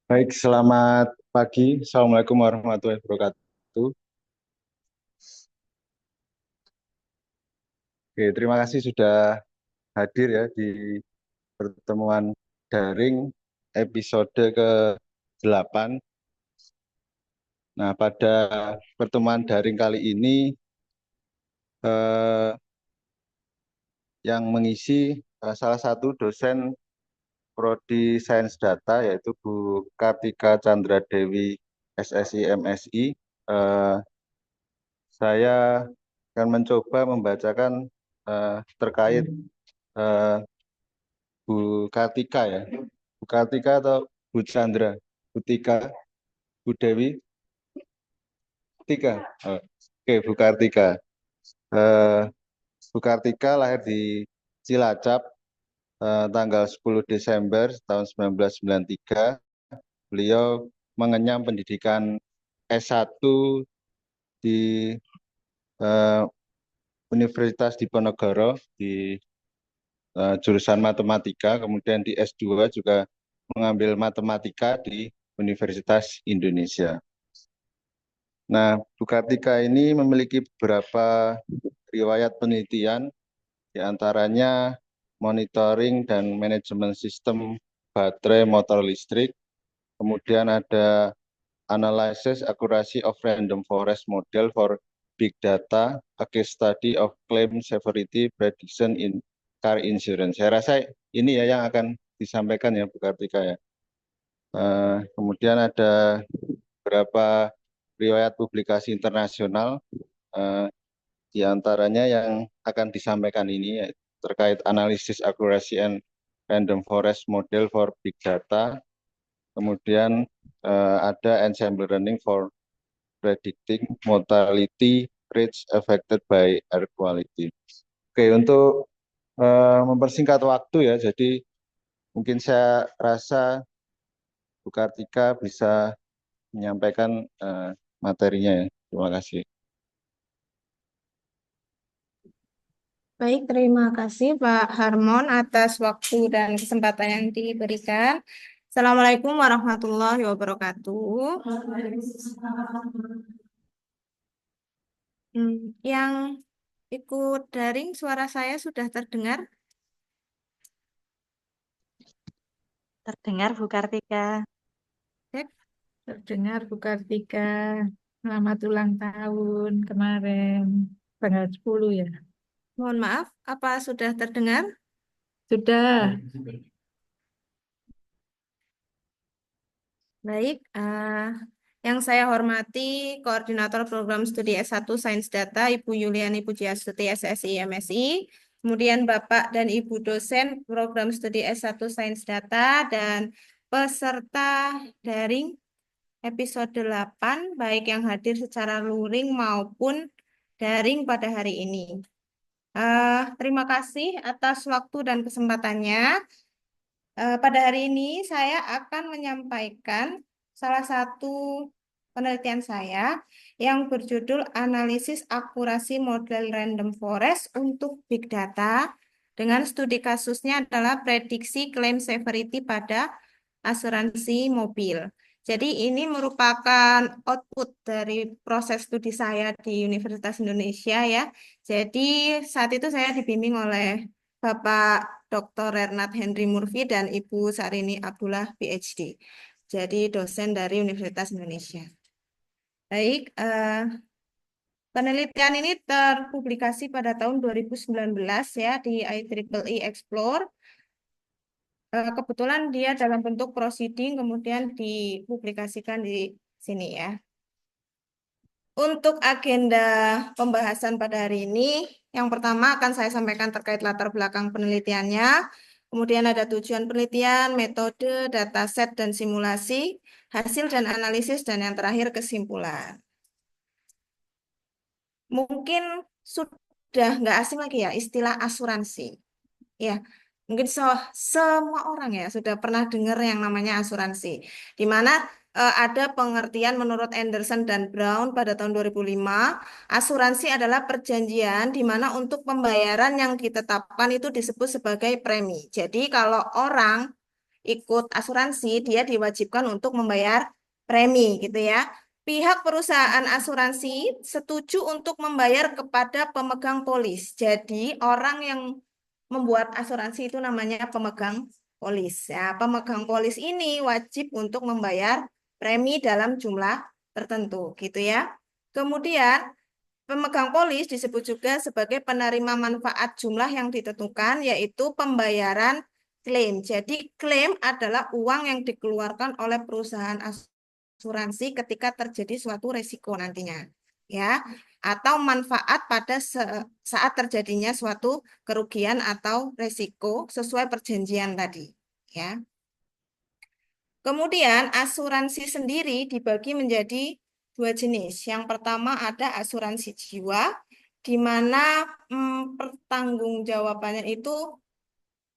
Baik, selamat pagi. Assalamualaikum warahmatullahi wabarakatuh. Oke, terima kasih sudah hadir ya di pertemuan daring episode ke-8. Nah, pada pertemuan daring kali ini eh, yang mengisi salah satu dosen Prodi Sains Data yaitu Bu Kartika Chandra Dewi SSI MSI. Eh, saya akan mencoba membacakan terkait eh, Bu Kartika ya. Bu Kartika atau Bu Chandra? Bu Tika, Bu Dewi, Tika. Oh, oke, Bu Kartika. Eh, Bu Kartika lahir di Cilacap tanggal 10 Desember tahun 1993. Beliau mengenyam pendidikan S1 di eh, Universitas Diponegoro di jurusan matematika, kemudian di S2 juga mengambil matematika di Universitas Indonesia. Nah, Bu Kartika ini memiliki beberapa riwayat penelitian, diantaranya monitoring dan manajemen sistem baterai motor listrik, kemudian ada analysis accuracy of random forest model for big data, a case study of claim severity prediction in car insurance. Saya rasa ini ya yang akan disampaikan ya Bu Kartika ya. Kemudian ada beberapa riwayat publikasi internasional, eh, di antaranya yang akan disampaikan ini terkait analisis accuracy and random forest model for big data. Kemudian ada ensemble learning for predicting mortality rates affected by air quality. Oke, untuk mempersingkat waktu ya, jadi mungkin saya rasa Bu Kartika bisa menyampaikan materinya ya. Terima kasih. Baik, terima kasih Pak Harmon atas waktu dan kesempatan yang diberikan. Assalamualaikum warahmatullahi wabarakatuh. Yang ikut daring suara saya sudah terdengar? Terdengar Bu Kartika. Cek, terdengar Bu Kartika. Selamat ulang tahun kemarin, tanggal 10 ya. Mohon maaf, apa sudah terdengar? Sudah. Baik, yang saya hormati Koordinator Program Studi S1 Sains Data, Ibu Yuliani Pujiastuti SSI MSI, kemudian Bapak dan Ibu dosen Program Studi S1 Sains Data, dan peserta daring episode 8, baik yang hadir secara luring maupun daring pada hari ini. Terima kasih atas waktu dan kesempatannya. Pada hari ini saya akan menyampaikan salah satu penelitian saya yang berjudul Analisis Akurasi Model Random Forest untuk Big Data dengan studi kasusnya adalah prediksi claim severity pada asuransi mobil. Jadi ini merupakan output dari proses studi saya di Universitas Indonesia ya. Jadi saat itu saya dibimbing oleh Bapak Dr. Renat Henry Murphy dan Ibu Sarini Abdullah PhD. Jadi dosen dari Universitas Indonesia. Baik, penelitian ini terpublikasi pada tahun 2019 ya di IEEE Explore. Kebetulan dia dalam bentuk proceeding kemudian dipublikasikan di sini ya. Untuk agenda pembahasan pada hari ini, yang pertama akan saya sampaikan terkait latar belakang penelitiannya, kemudian ada tujuan penelitian, metode, dataset, dan simulasi, hasil dan analisis, dan yang terakhir kesimpulan. Mungkin sudah nggak asing lagi ya istilah asuransi. Ya, mungkin semua orang ya sudah pernah dengar yang namanya asuransi, di mana ada pengertian menurut Anderson dan Brown pada tahun 2005, asuransi adalah perjanjian di mana untuk pembayaran yang ditetapkan itu disebut sebagai premi. Jadi kalau orang ikut asuransi, dia diwajibkan untuk membayar premi gitu ya. Pihak perusahaan asuransi setuju untuk membayar kepada pemegang polis. Jadi orang yang membuat asuransi itu namanya pemegang polis. Ya, pemegang polis ini wajib untuk membayar premi dalam jumlah tertentu gitu ya. Kemudian pemegang polis disebut juga sebagai penerima manfaat jumlah yang ditentukan, yaitu pembayaran klaim. Jadi klaim adalah uang yang dikeluarkan oleh perusahaan asuransi ketika terjadi suatu resiko nantinya, ya, atau manfaat pada saat terjadinya suatu kerugian atau resiko sesuai perjanjian tadi, ya. Kemudian asuransi sendiri dibagi menjadi dua jenis. Yang pertama ada asuransi jiwa, di mana pertanggungjawabannya itu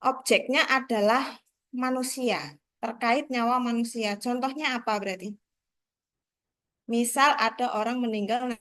objeknya adalah manusia, terkait nyawa manusia. Contohnya apa berarti? Misal ada orang meninggal,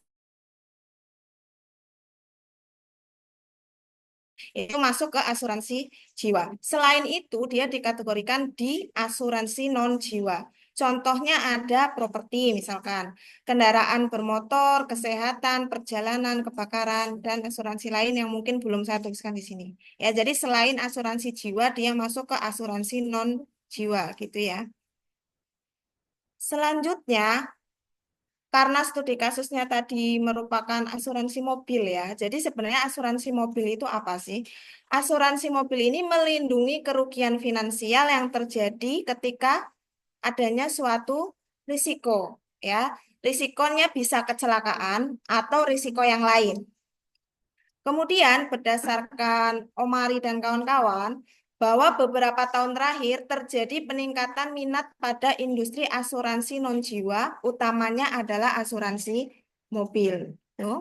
itu masuk ke asuransi jiwa. Selain itu, dia dikategorikan di asuransi non-jiwa. Contohnya ada properti, misalkan kendaraan bermotor, kesehatan, perjalanan, kebakaran, dan asuransi lain yang mungkin belum saya tuliskan di sini. Ya, jadi selain asuransi jiwa, dia masuk ke asuransi non-jiwa, gitu ya. Selanjutnya, karena studi kasusnya tadi merupakan asuransi mobil ya. Jadi sebenarnya asuransi mobil itu apa sih? Asuransi mobil ini melindungi kerugian finansial yang terjadi ketika adanya suatu risiko ya. Risikonya bisa kecelakaan atau risiko yang lain. Kemudian berdasarkan Omari dan kawan-kawan, bahwa beberapa tahun terakhir terjadi peningkatan minat pada industri asuransi non-jiwa, utamanya adalah asuransi mobil. Tuh.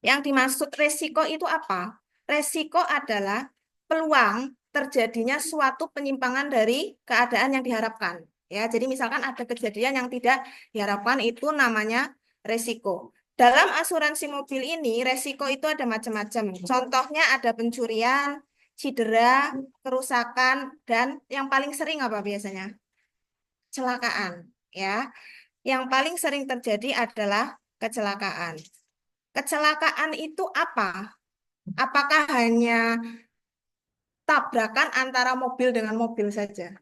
Yang dimaksud resiko itu apa? Resiko adalah peluang terjadinya suatu penyimpangan dari keadaan yang diharapkan. Ya, jadi misalkan ada kejadian yang tidak diharapkan itu namanya resiko. Dalam asuransi mobil ini, resiko itu ada macam-macam. Contohnya ada pencurian, cedera, kerusakan, dan yang paling sering apa biasanya? Kecelakaan. Ya, yang paling sering terjadi adalah kecelakaan. Kecelakaan itu apa? Apakah hanya tabrakan antara mobil dengan mobil saja?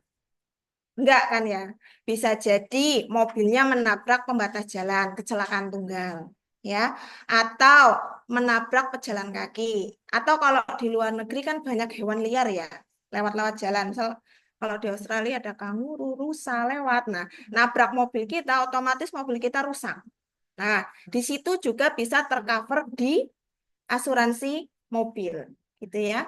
Enggak kan ya? Bisa jadi mobilnya menabrak pembatas jalan, kecelakaan tunggal, ya. Atau menabrak pejalan kaki. Atau kalau di luar negeri kan banyak hewan liar ya, lewat-lewat jalan. Misal kalau di Australia ada kanguru, rusa lewat. Nah, nabrak mobil kita, otomatis mobil kita rusak. Nah, di situ juga bisa tercover di asuransi mobil, gitu ya.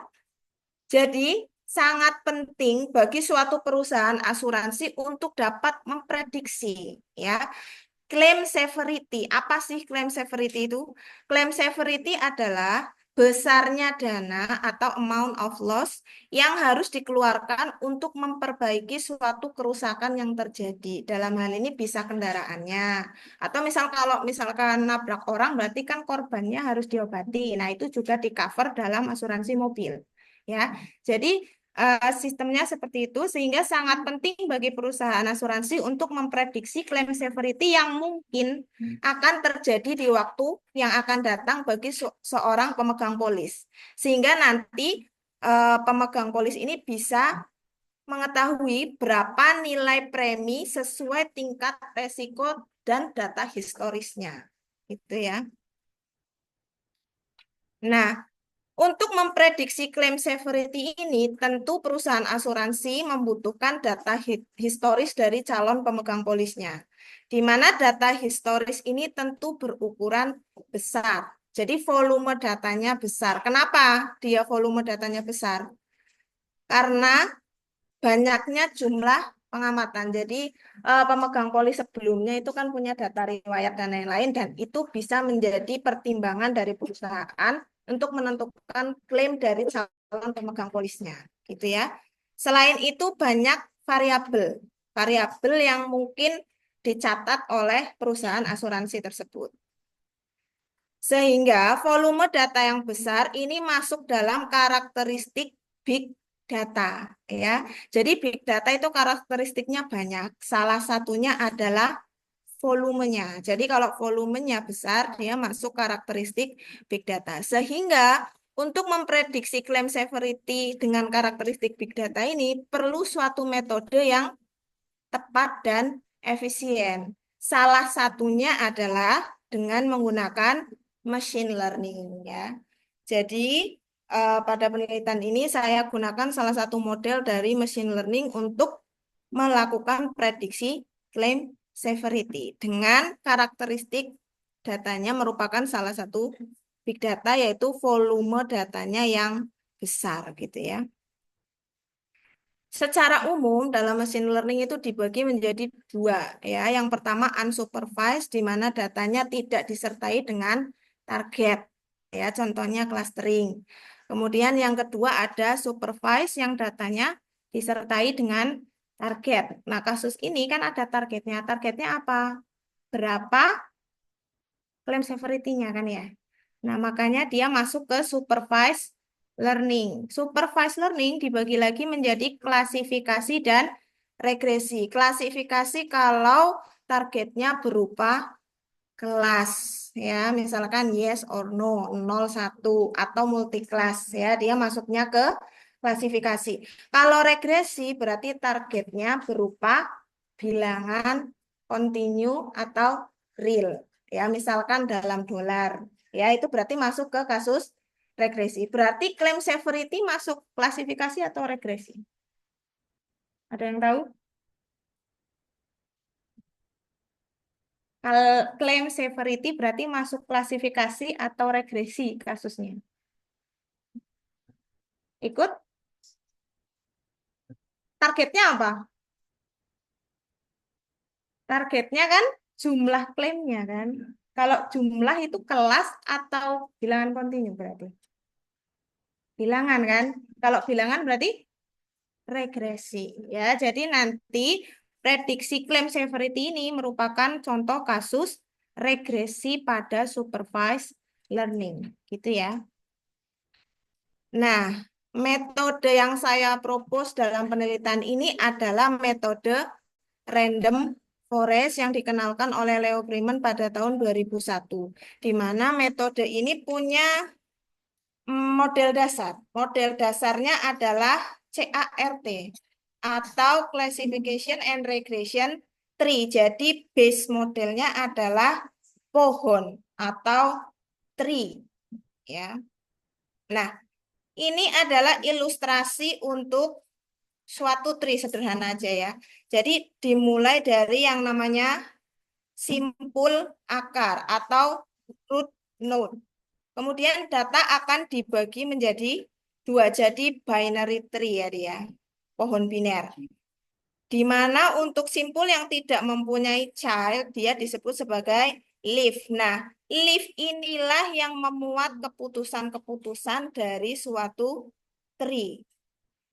Jadi, sangat penting bagi suatu perusahaan asuransi untuk dapat memprediksi, ya. Claim severity. Apa sih claim severity itu? Claim severity adalah besarnya dana atau amount of loss yang harus dikeluarkan untuk memperbaiki suatu kerusakan yang terjadi. Dalam hal ini bisa kendaraannya. Atau misal kalau misalkan nabrak orang berarti kan korbannya harus diobati. Nah, itu juga di-cover dalam asuransi mobil. Ya. Jadi sistemnya seperti itu sehingga sangat penting bagi perusahaan asuransi untuk memprediksi claim severity yang mungkin akan terjadi di waktu yang akan datang bagi seorang pemegang polis. Sehingga nanti pemegang polis ini bisa mengetahui berapa nilai premi sesuai tingkat resiko dan data historisnya. Gitu ya. Nah, untuk memprediksi claim severity ini, tentu perusahaan asuransi membutuhkan data historis dari calon pemegang polisnya. Di mana data historis ini tentu berukuran besar. Jadi volume datanya besar. Kenapa dia volume datanya besar? Karena banyaknya jumlah pengamatan. Jadi pemegang polis sebelumnya itu kan punya data riwayat dan lain-lain dan itu bisa menjadi pertimbangan dari perusahaan untuk menentukan klaim dari calon pemegang polisnya, gitu ya. Selain itu banyak variabel, variabel yang mungkin dicatat oleh perusahaan asuransi tersebut. Sehingga volume data yang besar ini masuk dalam karakteristik big data, ya. Jadi big data itu karakteristiknya banyak. Salah satunya adalah volumenya. Jadi kalau volumenya besar, dia masuk karakteristik big data. Sehingga untuk memprediksi claim severity dengan karakteristik big data ini perlu suatu metode yang tepat dan efisien. Salah satunya adalah dengan menggunakan machine learning, ya. Jadi pada penelitian ini saya gunakan salah satu model dari machine learning untuk melakukan prediksi claim severity dengan karakteristik datanya merupakan salah satu big data, yaitu volume datanya yang besar gitu ya. Secara umum dalam machine learning itu dibagi menjadi dua, ya. Yang pertama unsupervised, di mana datanya tidak disertai dengan target, ya. Contohnya clustering. Kemudian yang kedua ada supervised yang datanya disertai dengan target. Nah, kasus ini kan ada targetnya. Targetnya apa? Berapa claim severity-nya kan ya. Nah, makanya dia masuk ke supervised learning. Supervised learning dibagi lagi menjadi klasifikasi dan regresi. Klasifikasi kalau targetnya berupa kelas, ya, misalkan yes or no, 0, 1, atau multiclass, ya, dia masuknya ke klasifikasi. Kalau regresi berarti targetnya berupa bilangan continue atau real, ya, misalkan dalam dolar, ya, itu berarti masuk ke kasus regresi. Berarti claim severity masuk klasifikasi atau regresi? Ada yang tahu? Kalau claim severity berarti masuk klasifikasi atau regresi kasusnya. Ikut? Targetnya apa? Targetnya kan jumlah klaimnya kan. Kalau jumlah itu kelas atau bilangan kontinu berarti. Bilangan kan. Kalau bilangan berarti regresi. Ya, jadi nanti prediksi claim severity ini merupakan contoh kasus regresi pada supervised learning. Gitu ya. Nah, metode yang saya propose dalam penelitian ini adalah metode random forest yang dikenalkan oleh Leo Freeman pada tahun 2001, di mana metode ini punya model dasar. Model dasarnya adalah CART atau Classification and Regression Tree. Jadi base modelnya adalah pohon atau tree, ya. Nah, ini adalah ilustrasi untuk suatu tree sederhana aja ya. Jadi dimulai dari yang namanya simpul akar atau root node. Kemudian data akan dibagi menjadi dua, jadi binary tree ya dia, pohon biner. Di mana untuk simpul yang tidak mempunyai child, dia disebut sebagai leaf. Nah, leaf inilah yang memuat keputusan-keputusan dari suatu tree.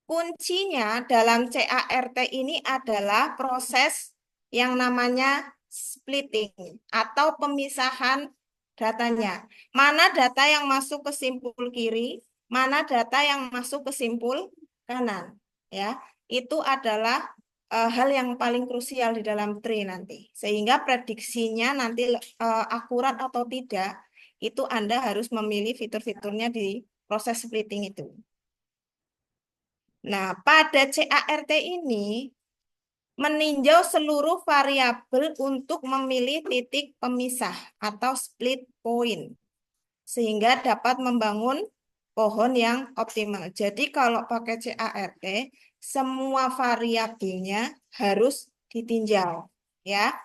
Kuncinya dalam CART ini adalah proses yang namanya splitting atau pemisahan datanya. Mana data yang masuk ke simpul kiri, mana data yang masuk ke simpul kanan. Ya, itu adalah hal yang paling krusial di dalam tree nanti. Sehingga prediksinya nanti akurat atau tidak, itu Anda harus memilih fitur-fiturnya di proses splitting itu. Nah, pada CART ini meninjau seluruh variabel untuk memilih titik pemisah atau split point, sehingga dapat membangun pohon yang optimal. Jadi kalau pakai CART, semua variabelnya harus ditinjau, ya.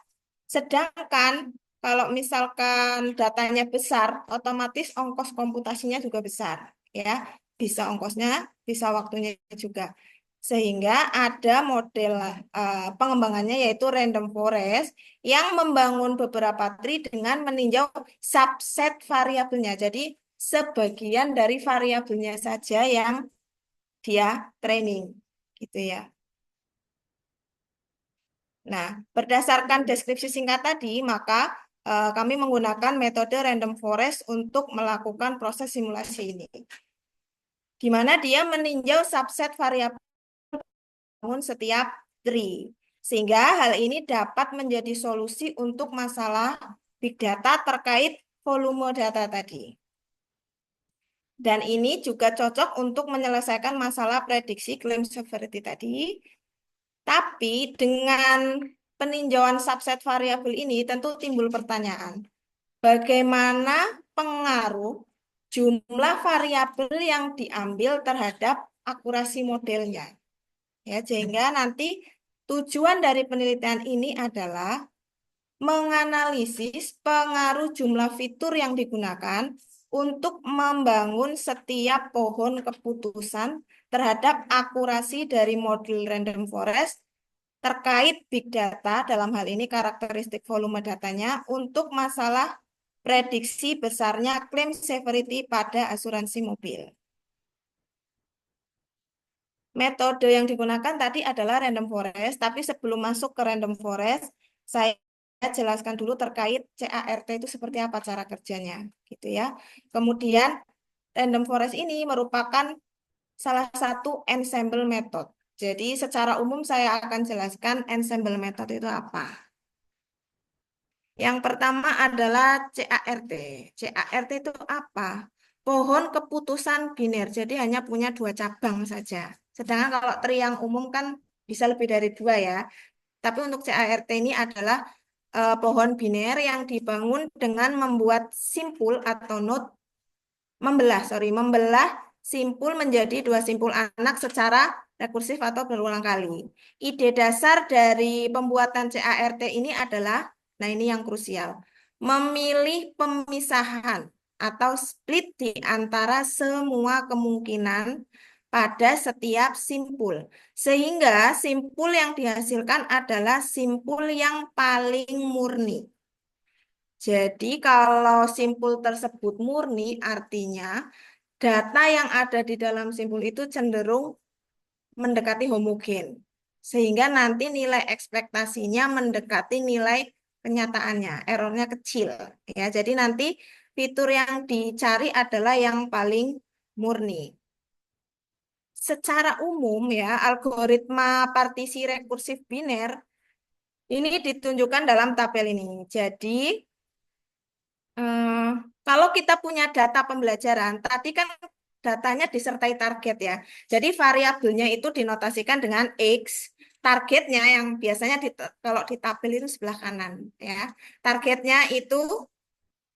Sedangkan kalau misalkan datanya besar, otomatis ongkos komputasinya juga besar, ya. Bisa ongkosnya, bisa waktunya juga. Sehingga ada model pengembangannya yaitu random forest yang membangun beberapa tree dengan meninjau subset variabelnya. Jadi sebagian dari variabelnya saja yang dia training, gitu ya. Nah, berdasarkan deskripsi singkat tadi, maka kami menggunakan metode random forest untuk melakukan proses simulasi ini. Di mana dia meninjau subset variabel setiap tree. Sehingga hal ini dapat menjadi solusi untuk masalah big data terkait volume data tadi. Dan ini juga cocok untuk menyelesaikan masalah prediksi claim severity tadi. Tapi dengan peninjauan subset variabel ini tentu timbul pertanyaan. Bagaimana pengaruh jumlah variabel yang diambil terhadap akurasi modelnya? Ya, sehingga nanti tujuan dari penelitian ini adalah menganalisis pengaruh jumlah fitur yang digunakan untuk membangun setiap pohon keputusan terhadap akurasi dari model random forest terkait big data, dalam hal ini karakteristik volume datanya, untuk masalah prediksi besarnya claim severity pada asuransi mobil. Metode yang digunakan tadi adalah random forest, tapi sebelum masuk ke random forest, saya jelaskan dulu terkait CART itu seperti apa cara kerjanya, gitu ya. Kemudian random forest ini merupakan salah satu ensemble method. Jadi secara umum saya akan jelaskan ensemble method itu apa. Yang pertama adalah CART. CART itu apa? Pohon keputusan biner, jadi hanya punya dua cabang saja. Sedangkan kalau tri yang umum kan bisa lebih dari dua ya. Tapi untuk CART ini adalah pohon biner yang dibangun dengan membuat simpul atau node membelah simpul menjadi dua simpul anak secara rekursif atau berulang kali. Ide dasar dari pembuatan CART ini adalah, nah ini yang krusial, memilih pemisahan atau split di antara semua kemungkinan pada setiap simpul. Sehingga simpul yang dihasilkan adalah simpul yang paling murni. Jadi kalau simpul tersebut murni artinya data yang ada di dalam simpul itu cenderung mendekati homogen. Sehingga nanti nilai ekspektasinya mendekati nilai kenyataannya, errornya kecil. Ya, jadi nanti fitur yang dicari adalah yang paling murni. Secara umum ya, algoritma partisi rekursif biner ini ditunjukkan dalam tabel ini. Jadi Eh, kalau kita punya data pembelajaran, tadi kan datanya disertai target ya. Jadi variabelnya itu dinotasikan dengan X, targetnya yang biasanya kalau di tabel itu sebelah kanan ya. Targetnya itu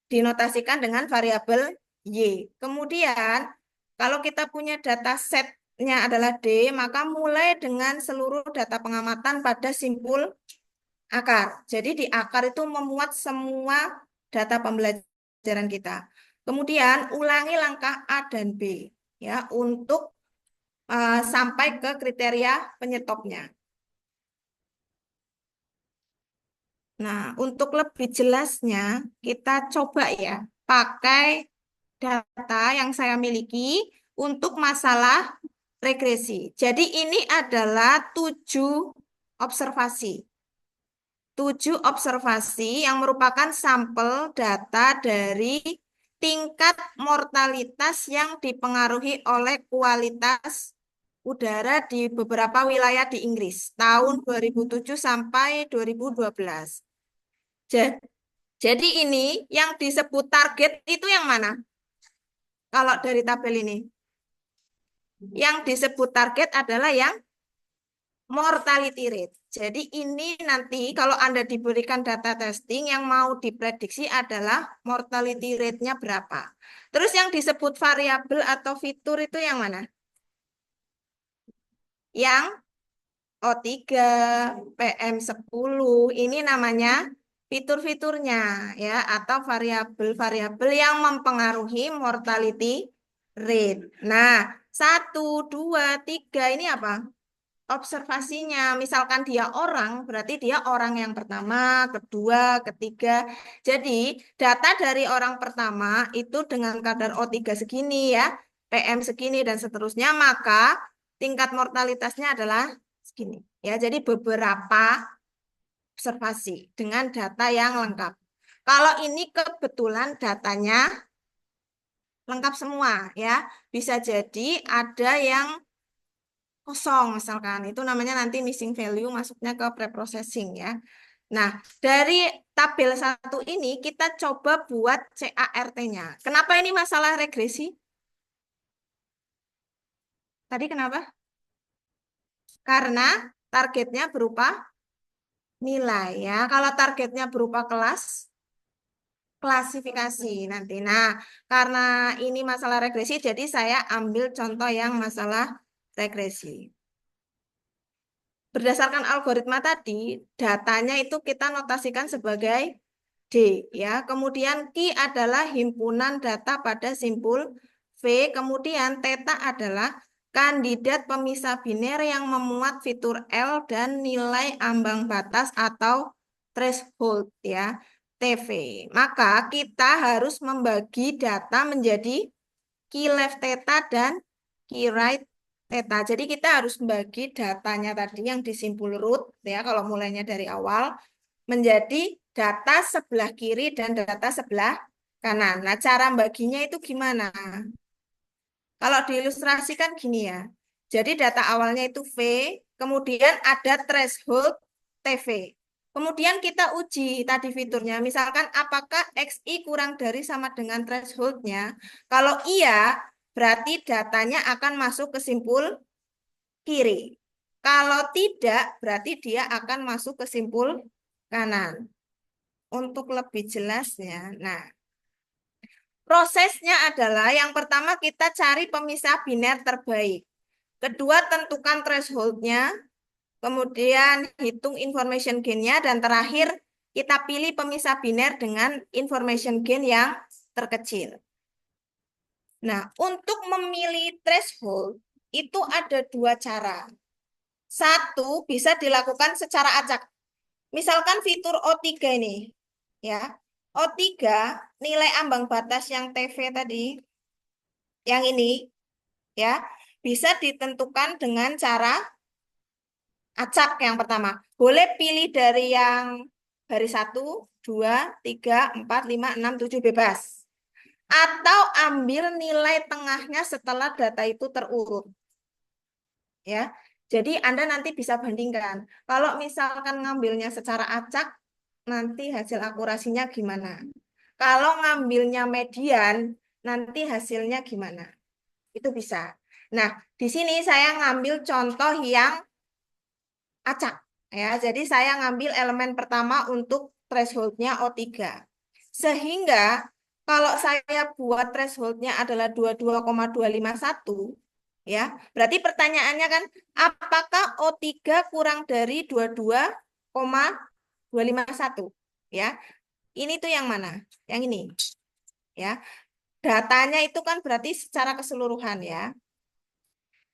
dinotasikan dengan variabel Y. Kemudian kalau kita punya data setnya adalah D, maka mulai dengan seluruh data pengamatan pada simpul akar. Jadi di akar itu memuat semua data pembelajaran kita. Kemudian ulangi langkah A dan B ya untuk sampai ke kriteria penyetopnya. Nah, untuk lebih jelasnya kita coba ya pakai data yang saya miliki untuk masalah regresi. Jadi ini adalah 7 observasi. 7 observasi yang merupakan sampel data dari tingkat mortalitas yang dipengaruhi oleh kualitas udara di beberapa wilayah di Inggris tahun 2007 sampai 2012. Jadi ini yang disebut target itu yang mana? Kalau dari tabel ini. Yang disebut target adalah yang mortality rate. Jadi ini nanti kalau Anda diberikan data testing yang mau diprediksi adalah mortality rate-nya berapa. Terus yang disebut variabel atau fitur itu yang mana? Yang O3, PM10, ini namanya fitur-fiturnya ya atau variabel-variabel yang mempengaruhi mortality rate. Nah, 1, 2, 3 ini apa? Observasinya. Misalkan dia orang, berarti dia orang yang pertama, kedua, ketiga. Jadi, data dari orang pertama itu dengan kadar O3 segini ya, PM segini dan seterusnya, maka tingkat mortalitasnya adalah segini. Ya, jadi beberapa observasi dengan data yang lengkap. Kalau ini kebetulan datanya lengkap semua ya. Bisa jadi ada yang kosong misalkan. Itu namanya nanti missing value masuknya ke preprocessing ya. Nah, dari tabel satu ini kita coba buat CART-nya. Kenapa ini masalah regresi? Tadi kenapa? Karena targetnya berupa nilai ya. Kalau targetnya berupa kelas, klasifikasi nanti. Nah, karena ini masalah regresi, jadi saya ambil contoh yang masalah regresi. Berdasarkan algoritma tadi, datanya itu kita notasikan sebagai D ya. Kemudian Q adalah himpunan data pada simpul V, kemudian theta adalah kandidat pemisah biner yang memuat fitur L dan nilai ambang batas atau threshold ya, TV. Maka kita harus membagi data menjadi key left theta dan key right theta. Jadi kita harus membagi datanya tadi yang di simpul root ya kalau mulainya dari awal menjadi data sebelah kiri dan data sebelah kanan. Nah, cara baginya itu gimana? Kalau diilustrasikan gini ya. Jadi data awalnya itu V, kemudian ada threshold TV. Kemudian kita uji tadi fiturnya, misalkan apakah XI kurang dari sama dengan thresholdnya. Kalau iya, berarti datanya akan masuk ke simpul kiri. Kalau tidak, berarti dia akan masuk ke simpul kanan. Untuk lebih jelasnya, nah, prosesnya adalah yang pertama kita cari pemisah biner terbaik. Kedua, tentukan thresholdnya. Kemudian hitung information gain-nya. Dan terakhir, kita pilih pemisah biner dengan information gain yang terkecil. Nah, untuk memilih threshold, itu ada dua cara. Satu, bisa dilakukan secara acak. Misalkan fitur O3 ini, ya. O3 nilai ambang batas yang TV tadi, yang ini, ya, bisa ditentukan dengan cara acak yang pertama. Boleh pilih dari yang baris 1, 2, 3, 4, 5, 6, 7 bebas. Atau ambil nilai tengahnya setelah data itu terurut. Ya. Jadi Anda nanti bisa bandingkan. Kalau misalkan ngambilnya secara acak, nanti hasil akurasinya gimana? Kalau ngambilnya median, nanti hasilnya gimana? Itu bisa. Nah, di sini saya ngambil contoh yang acak. Ya, jadi saya ngambil elemen pertama untuk thresholdnya O3. Sehingga kalau saya buat thresholdnya adalah 22,251, ya, berarti pertanyaannya kan, apakah O3 kurang dari 22,251? Ya, ini tuh yang mana? Yang ini. Ya, datanya itu kan berarti secara keseluruhan ya.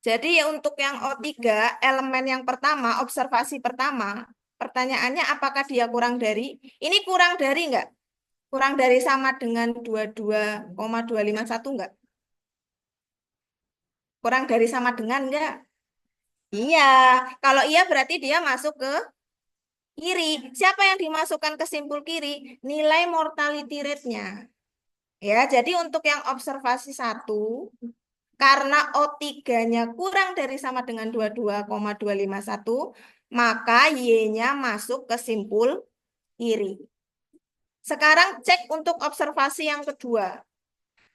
Jadi untuk yang O3, elemen yang pertama, observasi pertama, pertanyaannya apakah dia kurang dari? Ini kurang dari enggak? Kurang dari sama dengan 22,251 enggak? Kurang dari sama dengan enggak? Iya, kalau iya berarti dia masuk ke kiri. Siapa yang dimasukkan ke simpul kiri? Nilai mortality rate-nya. Ya, jadi untuk yang observasi 1, karena O3-nya kurang dari sama dengan 22,251, maka Y-nya masuk ke simpul kiri. Sekarang cek untuk observasi yang kedua.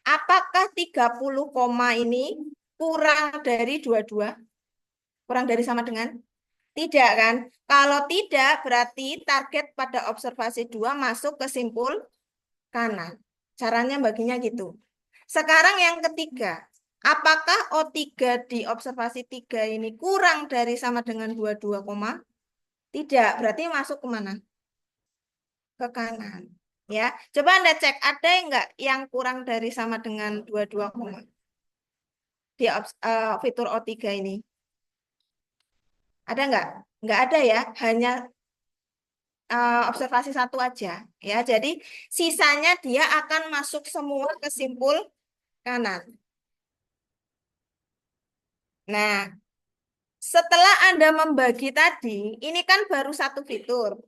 Apakah 30 koma ini kurang dari 22? Kurang dari sama dengan? Tidak kan? Kalau tidak, berarti target pada observasi 2 masuk ke simpul kanan. Caranya baginya gitu. Sekarang yang ketiga, apakah O3 di observasi 3 ini kurang dari sama dengan 22 koma? Tidak, berarti masuk ke mana? Ke kanan. Ya, coba Anda cek ada enggak yang kurang dari sama dengan 22 koma di fitur O3 ini? Ada enggak? Enggak ada ya, hanya observasi 1 aja. Ya, jadi sisanya dia akan masuk semua ke simpul kanan. Nah, setelah Anda membagi tadi, ini kan baru satu fitur.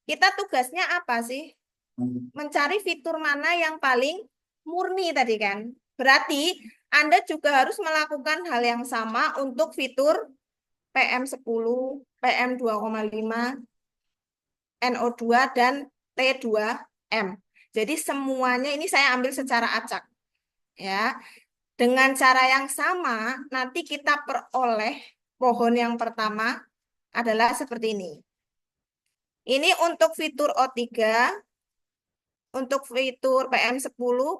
Kita tugasnya apa sih? Mencari fitur mana yang paling murni tadi kan. Berarti Anda juga harus melakukan hal yang sama untuk fitur PM10, PM2,5, NO2, dan T2M. Jadi semuanya ini saya ambil secara acak. Ya, dengan cara yang sama, nanti kita peroleh pohon yang pertama adalah seperti ini. Ini untuk fitur O3, untuk fitur PM10,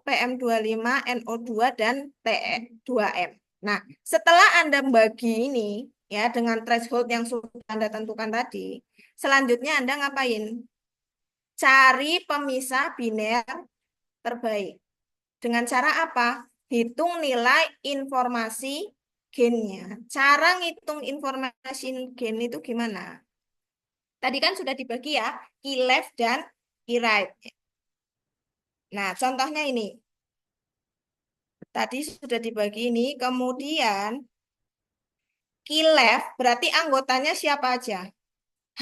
PM25, NO2, dan T2M. Nah, setelah Anda bagi ini, ya, dengan threshold yang sudah Anda tentukan tadi, selanjutnya Anda ngapain? Cari pemisah biner terbaik. Dengan cara apa? Hitung nilai informasi gennya. Cara ngitung informasi gen itu gimana? Tadi kan sudah dibagi ya, key left dan key right. Nah, contohnya ini. Tadi sudah dibagi ini, kemudian key left berarti anggotanya siapa aja?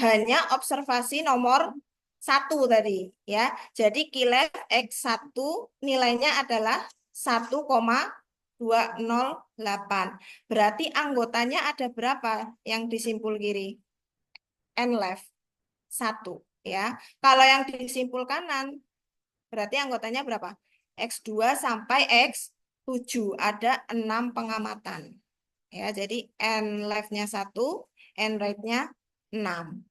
Hanya observasi nomor 1 tadi ya. Jadi key left X1 nilainya adalah 1,208. Berarti anggotanya ada berapa yang di simpul kiri? N left 1 ya. Kalau yang di simpul kanan berarti anggotanya berapa? X2 sampai X7 ada 6 pengamatan. Ya, jadi N left-nya 1, N right-nya 6.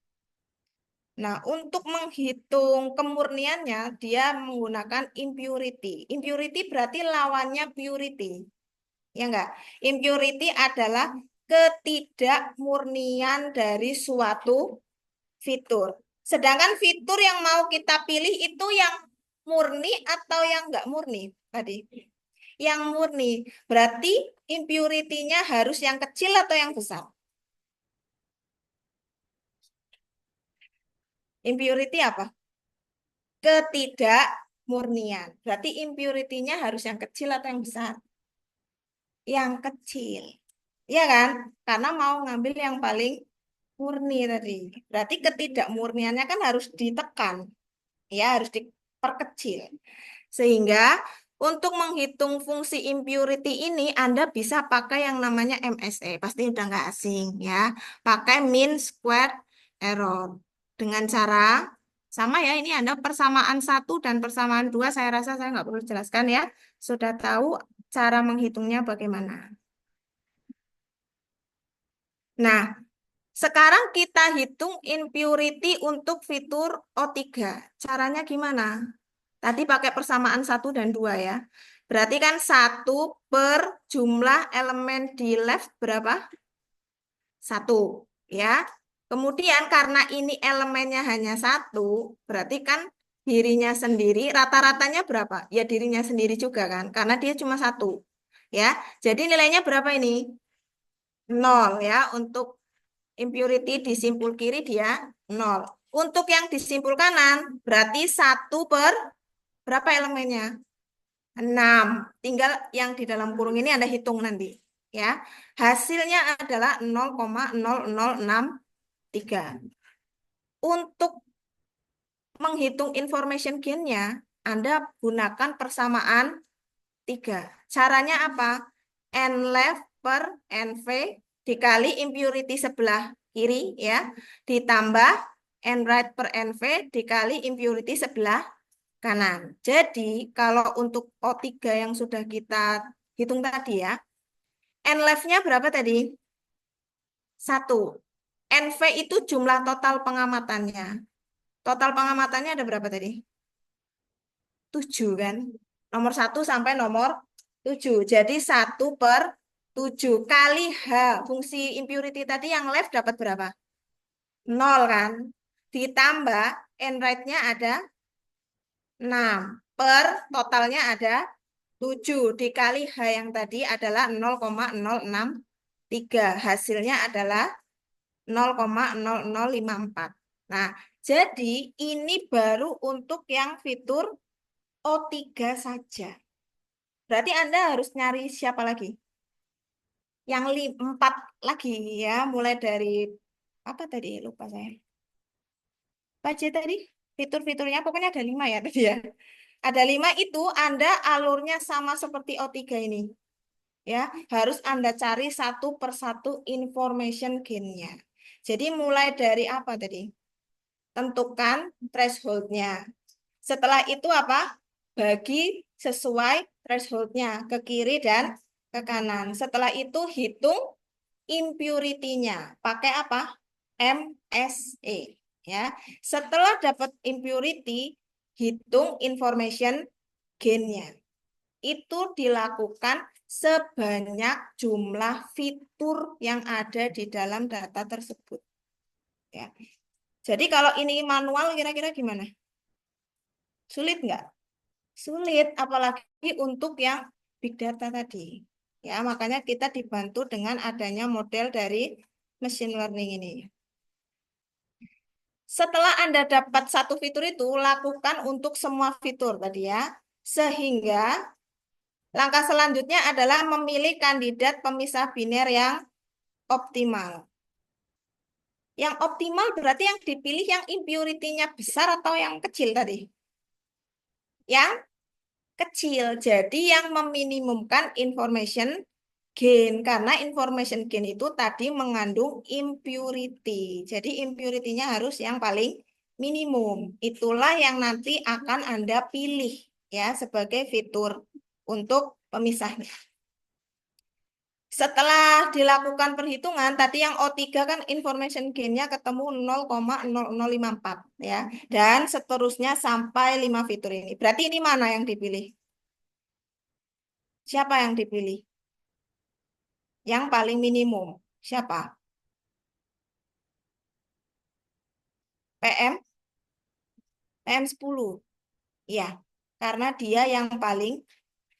Nah, untuk menghitung kemurniannya, dia menggunakan impurity. Impurity berarti lawannya purity. Ya enggak? Impurity adalah ketidakmurnian dari suatu fitur. Sedangkan fitur yang mau kita pilih itu yang murni atau yang enggak murni tadi? Yang murni. Berarti impurity-nya harus yang kecil atau yang besar? Impurity apa? Ketidakmurnian. Berarti impurity-nya harus yang kecil atau yang besar? Yang kecil. Iya kan? Karena mau ngambil yang paling murni tadi. Berarti ketidakmurniannya kan harus ditekan. Ya, harus diperkecil. Sehingga untuk menghitung fungsi impurity ini Anda bisa pakai yang namanya MSE. Pasti udah nggak asing ya. Pakai mean square error. Dengan cara sama ya, ini Anda persamaan 1 dan persamaan 2 saya rasa saya nggak perlu jelaskan ya. Sudah tahu cara menghitungnya bagaimana. Nah, sekarang kita hitung impurity untuk fitur O3. Caranya gimana? Tadi pakai persamaan 1 dan 2 ya. Berarti kan 1 per jumlah elemen di left berapa? 1 ya. Kemudian karena ini elemennya hanya 1, berarti kan dirinya sendiri, rata-ratanya berapa? Ya dirinya sendiri juga kan, karena dia cuma 1 ya. Jadi nilainya berapa ini? 0 ya. Untuk impurity di simpul kiri dia 0. Untuk yang di simpul kanan berarti 1 per berapa elemennya? 6. Tinggal yang di dalam kurung ini Anda hitung nanti. Ya, hasilnya adalah 0,0063. Untuk menghitung information gain-nya, Anda gunakan persamaan 3. Caranya apa? N left per NV dikali impurity sebelah kiri ya, ditambah N right per NV dikali impurity sebelah kanan. Jadi kalau untuk O3 yang sudah kita hitung tadi ya, N left-nya berapa tadi? 1. NV itu jumlah total pengamatannya. Total pengamatannya ada berapa tadi? 7 kan? Nomor 1 sampai nomor 7. Jadi 1/7 kali H. Fungsi impurity tadi yang left dapat berapa? 0 kan? Ditambah N right-nya ada 6 per totalnya ada 7 dikali H yang tadi adalah 0,063. Hasilnya adalah 0,0054. Nah, jadi ini baru untuk yang fitur O3 saja. Berarti Anda harus nyari siapa lagi? Yang 4 lagi ya, mulai dari apa tadi? Lupa saya. Apa aja tadi? fitur-fiturnya pokoknya ada 5 ya tadi ya. Ada 5 itu Anda alurnya sama seperti O3 ini. Ya, harus Anda cari satu persatu information gain-nya. Jadi mulai dari apa tadi? Tentukan threshold-nya. Setelah itu apa? Bagi sesuai threshold-nya ke kiri dan ke kanan. Setelah itu hitung impurity-nya. Pakai apa? MSE. Ya. Setelah dapat impurity, hitung information gain-nya. Itu dilakukan sebanyak jumlah fitur yang ada di dalam data tersebut. Ya. Jadi kalau ini manual kira-kira gimana? Sulit nggak? Sulit, apalagi untuk yang big data tadi. Ya, makanya kita dibantu dengan adanya model dari machine learning ini. Setelah Anda dapat satu fitur itu, lakukan untuk semua fitur tadi ya. Sehingga langkah selanjutnya adalah memilih kandidat pemisah biner yang optimal. Yang optimal berarti yang dipilih yang impurity-nya besar atau yang kecil tadi? Yang kecil. Jadi yang meminimumkan information gain. Karena information gain itu tadi mengandung impurity. Jadi impurity-nya harus yang paling minimum. Itulah yang nanti akan Anda pilih ya sebagai fitur untuk pemisahnya. Setelah dilakukan perhitungan, tadi yang O3 kan information gain-nya ketemu 0,0054 ya. Dan seterusnya sampai 5 fitur ini. Berarti ini mana yang dipilih? Siapa yang dipilih? Yang paling minimum. Siapa? PM? PM10. Ya, karena dia yang paling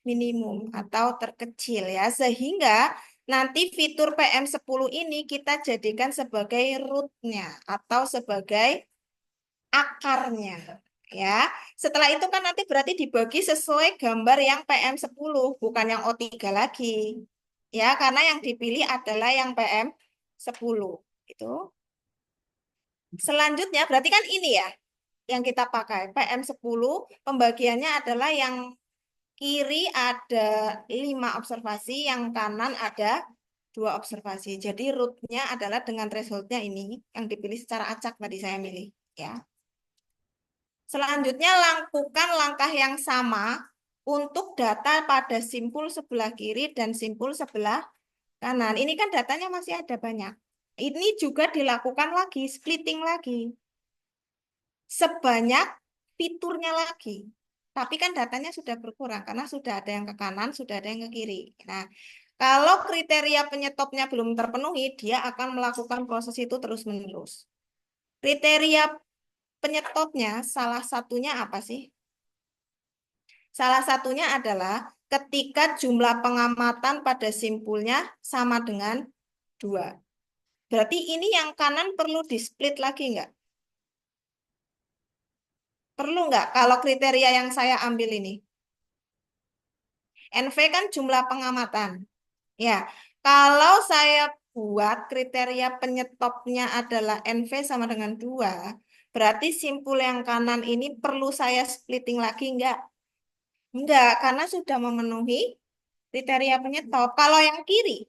minimum atau terkecil ya. Sehingga nanti fitur PM10 ini kita jadikan sebagai root-nya atau sebagai akarnya. Ya, setelah itu kan nanti berarti dibagi sesuai gambar yang PM10, bukan yang O3 lagi. Ya, karena yang dipilih adalah yang PM10. Itu. Selanjutnya berarti kan ini ya yang kita pakai. PM10 pembagiannya adalah yang kiri ada 5 observasi, yang kanan ada 2 observasi. Jadi root-nya adalah dengan threshold-nya ini yang dipilih secara acak tadi saya milih. Ya. Selanjutnya lakukan langkah yang sama untuk data pada simpul sebelah kiri dan simpul sebelah kanan. Ini kan datanya masih ada banyak. Ini juga dilakukan lagi, splitting lagi. Sebanyak fiturnya lagi. Tapi kan datanya sudah berkurang karena sudah ada yang ke kanan, sudah ada yang ke kiri. Nah, kalau kriteria penyetopnya belum terpenuhi, dia akan melakukan proses itu terus-menerus. Kriteria penyetopnya salah satunya apa sih? Salah satunya adalah ketika jumlah pengamatan pada simpulnya sama dengan 2. Berarti ini yang kanan perlu di-split lagi nggak? Perlu nggak kalau kriteria yang saya ambil ini? NV kan jumlah pengamatan. Ya, kalau saya buat kriteria penyetopnya adalah NV sama dengan 2, berarti simpul yang kanan ini perlu saya splitting lagi enggak? Enggak, karena sudah memenuhi kriteria penyetop. Kalau yang kiri,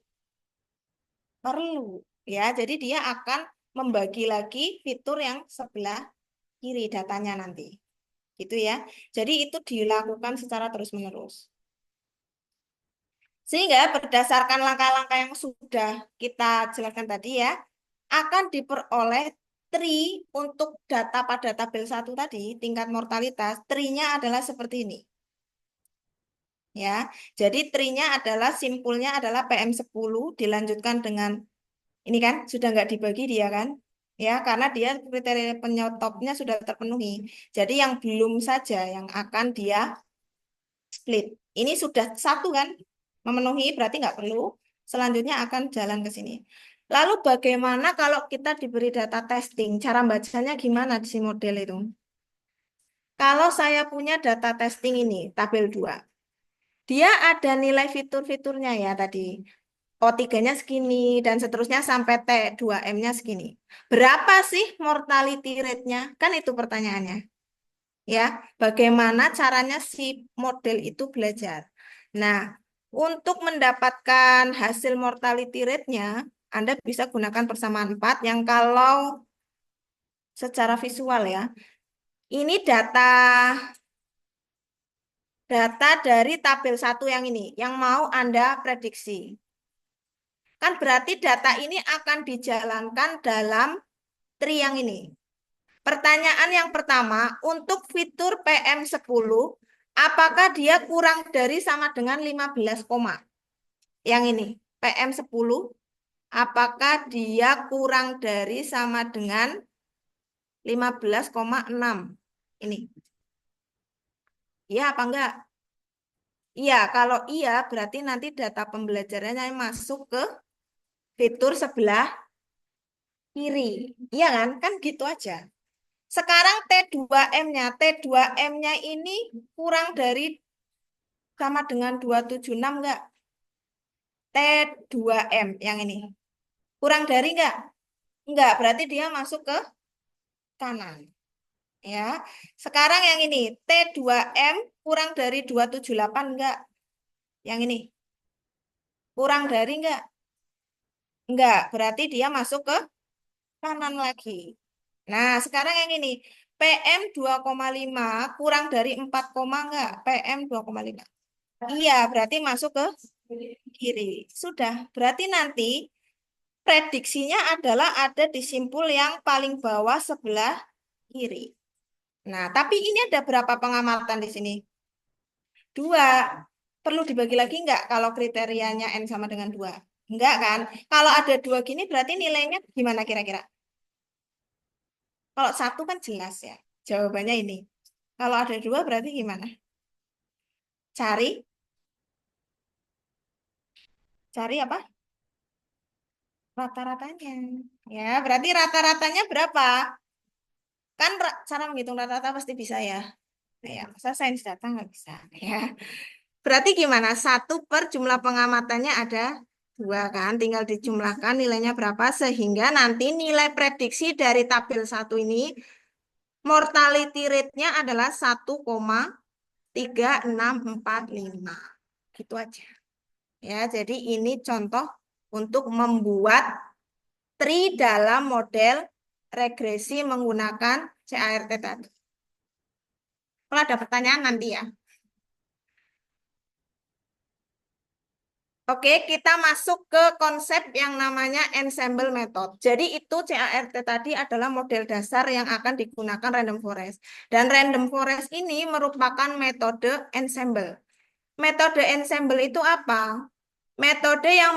perlu. Ya, jadi dia akan membagi lagi fitur yang sebelah kiri datanya nanti. Gitu ya. Jadi itu dilakukan secara terus-menerus. Sehingga berdasarkan langkah-langkah yang sudah kita jelaskan tadi ya, akan diperoleh tree untuk data pada tabel 1 tadi, tingkat mortalitas, tree-nya adalah seperti ini. Ya, jadi tree-nya adalah simpulnya adalah PM10 dilanjutkan dengan ini kan sudah nggak dibagi dia kan? Ya, karena dia kriteria penyetopnya sudah terpenuhi. Jadi yang belum saja yang akan dia split. Ini sudah satu kan? Memenuhi berarti nggak perlu. Selanjutnya akan jalan ke sini. Lalu bagaimana kalau kita diberi data testing? Cara bacanya gimana di si model itu? Kalau saya punya data testing ini, tabel 2. Dia ada nilai fitur-fiturnya ya tadi. O3-nya segini, dan seterusnya sampai T2M-nya segini. Berapa sih mortality rate-nya? Kan itu pertanyaannya. Ya, bagaimana caranya si model itu belajar. Nah, untuk mendapatkan hasil mortality rate-nya, Anda bisa gunakan persamaan 4 yang kalau secara visual ya. Ini data dari tabel 1 yang ini, yang mau Anda prediksi. Kan berarti data ini akan dijalankan dalam tree yang ini. Pertanyaan yang pertama, untuk fitur PM10, apakah dia kurang dari sama dengan 15 koma? Yang ini, PM10, apakah dia kurang dari sama dengan 15,6? Ini. Iya apa enggak? Iya, kalau iya berarti nanti data pembelajarannya masuk ke fitur sebelah kiri. Iya kan? Kan gitu aja. Sekarang T2M-nya. T2M-nya ini kurang dari sama dengan 276 enggak? T2M yang ini. Kurang dari enggak? Enggak, berarti dia masuk ke kanan. Ya. Sekarang yang ini, T2M kurang dari 278 enggak? Yang ini. Kurang dari enggak? Enggak, berarti dia masuk ke kanan lagi. Nah, sekarang yang ini, PM 2,5 kurang dari 4, enggak? PM 2,5. Iya, berarti masuk ke kiri. Sudah, berarti nanti prediksinya adalah ada di simpul yang paling bawah sebelah kiri. Nah, tapi ini ada berapa pengamatan di sini? 2. Perlu dibagi lagi enggak kalau kriterianya N sama dengan 2? Enggak kan? Kalau ada 2 gini berarti nilainya gimana kira-kira? Kalau 1 kan jelas ya. Jawabannya ini. Kalau ada 2 berarti gimana? Cari, cari apa? Rata-ratanya. Ya, berarti rata-ratanya berapa? Kan cara menghitung rata-rata pasti bisa ya. Ya, masa sains data nggak bisa. Ya. Berarti gimana? 1 per jumlah pengamatannya ada 2 kan? Tinggal dijumlahkan nilainya berapa sehingga nanti nilai prediksi dari tabel 1 ini mortality rate-nya adalah 1,3645. Gitu aja. Ya, jadi ini contoh untuk membuat tree dalam model regresi menggunakan CART tadi. Kalau ada pertanyaan nanti ya. Oke, kita masuk ke konsep yang namanya ensemble method. Jadi itu CART tadi adalah model dasar yang akan digunakan random forest. Dan random forest ini merupakan metode ensemble. Metode ensemble itu apa? Metode yang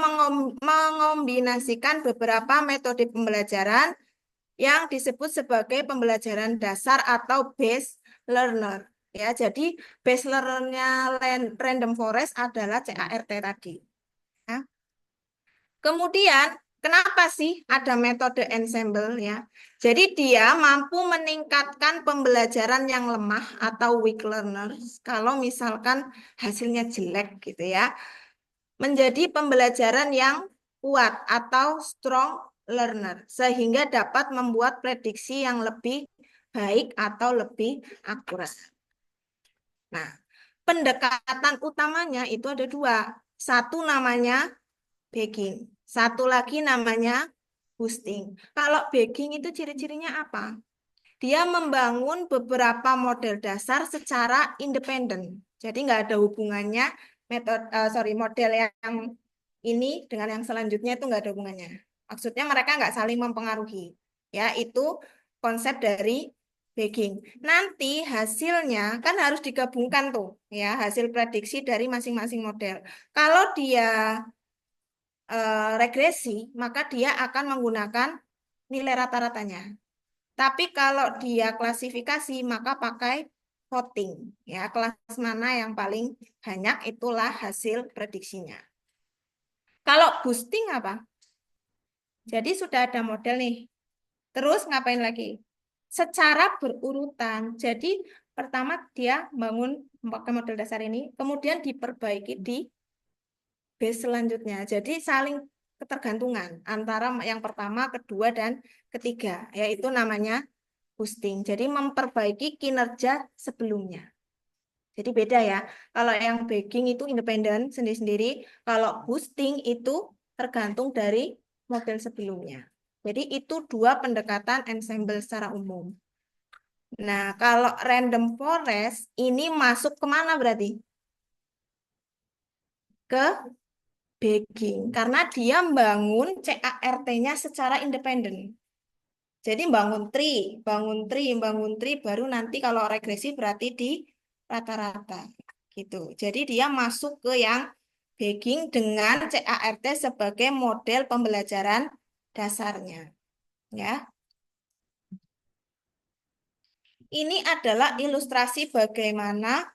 mengombinasikan beberapa metode pembelajaran yang disebut sebagai pembelajaran dasar atau base learner. Ya, jadi base learner-nya random forest adalah CART tadi. Ya. Kemudian, kenapa sih ada metode ensemble ya? Jadi dia mampu meningkatkan pembelajaran yang lemah atau weak learners kalau misalkan hasilnya jelek gitu ya, menjadi pembelajaran yang kuat atau strong learner sehingga dapat membuat prediksi yang lebih baik atau lebih akurat. Nah, pendekatan utamanya itu ada 2. Satu namanya bagging. Satu lagi namanya boosting. Kalau bagging itu ciri-cirinya apa? Dia membangun beberapa model dasar secara independen. Jadi nggak ada hubungannya model yang ini dengan yang selanjutnya itu nggak ada hubungannya. Maksudnya mereka nggak saling mempengaruhi. Ya, itu konsep dari bagging. Nanti hasilnya kan harus digabungkan tuh, ya hasil prediksi dari masing-masing model. Kalau dia regresi, maka dia akan menggunakan nilai rata-ratanya. Tapi kalau dia klasifikasi, maka pakai voting. Ya, kelas mana yang paling banyak itulah hasil prediksinya. Kalau boosting apa? Jadi sudah ada model nih. Terus ngapain lagi? Secara berurutan. Jadi pertama dia bangun pakai model dasar ini, kemudian diperbaiki di base selanjutnya. Jadi saling ketergantungan antara yang pertama, kedua, dan ketiga. Yaitu namanya boosting. Jadi memperbaiki kinerja sebelumnya. Jadi beda ya. Kalau yang bagging itu independen sendiri-sendiri, kalau boosting itu tergantung dari model sebelumnya. Jadi itu dua pendekatan ensemble secara umum. Nah, kalau random forest ini masuk kemana berarti? Ke bagging. Karena dia membangun CART-nya secara independen. Jadi bangun tree, baru nanti kalau regresi berarti di rata-rata gitu. Jadi dia masuk ke yang bagging dengan CART sebagai model pembelajaran dasarnya, ya. Ini adalah ilustrasi bagaimana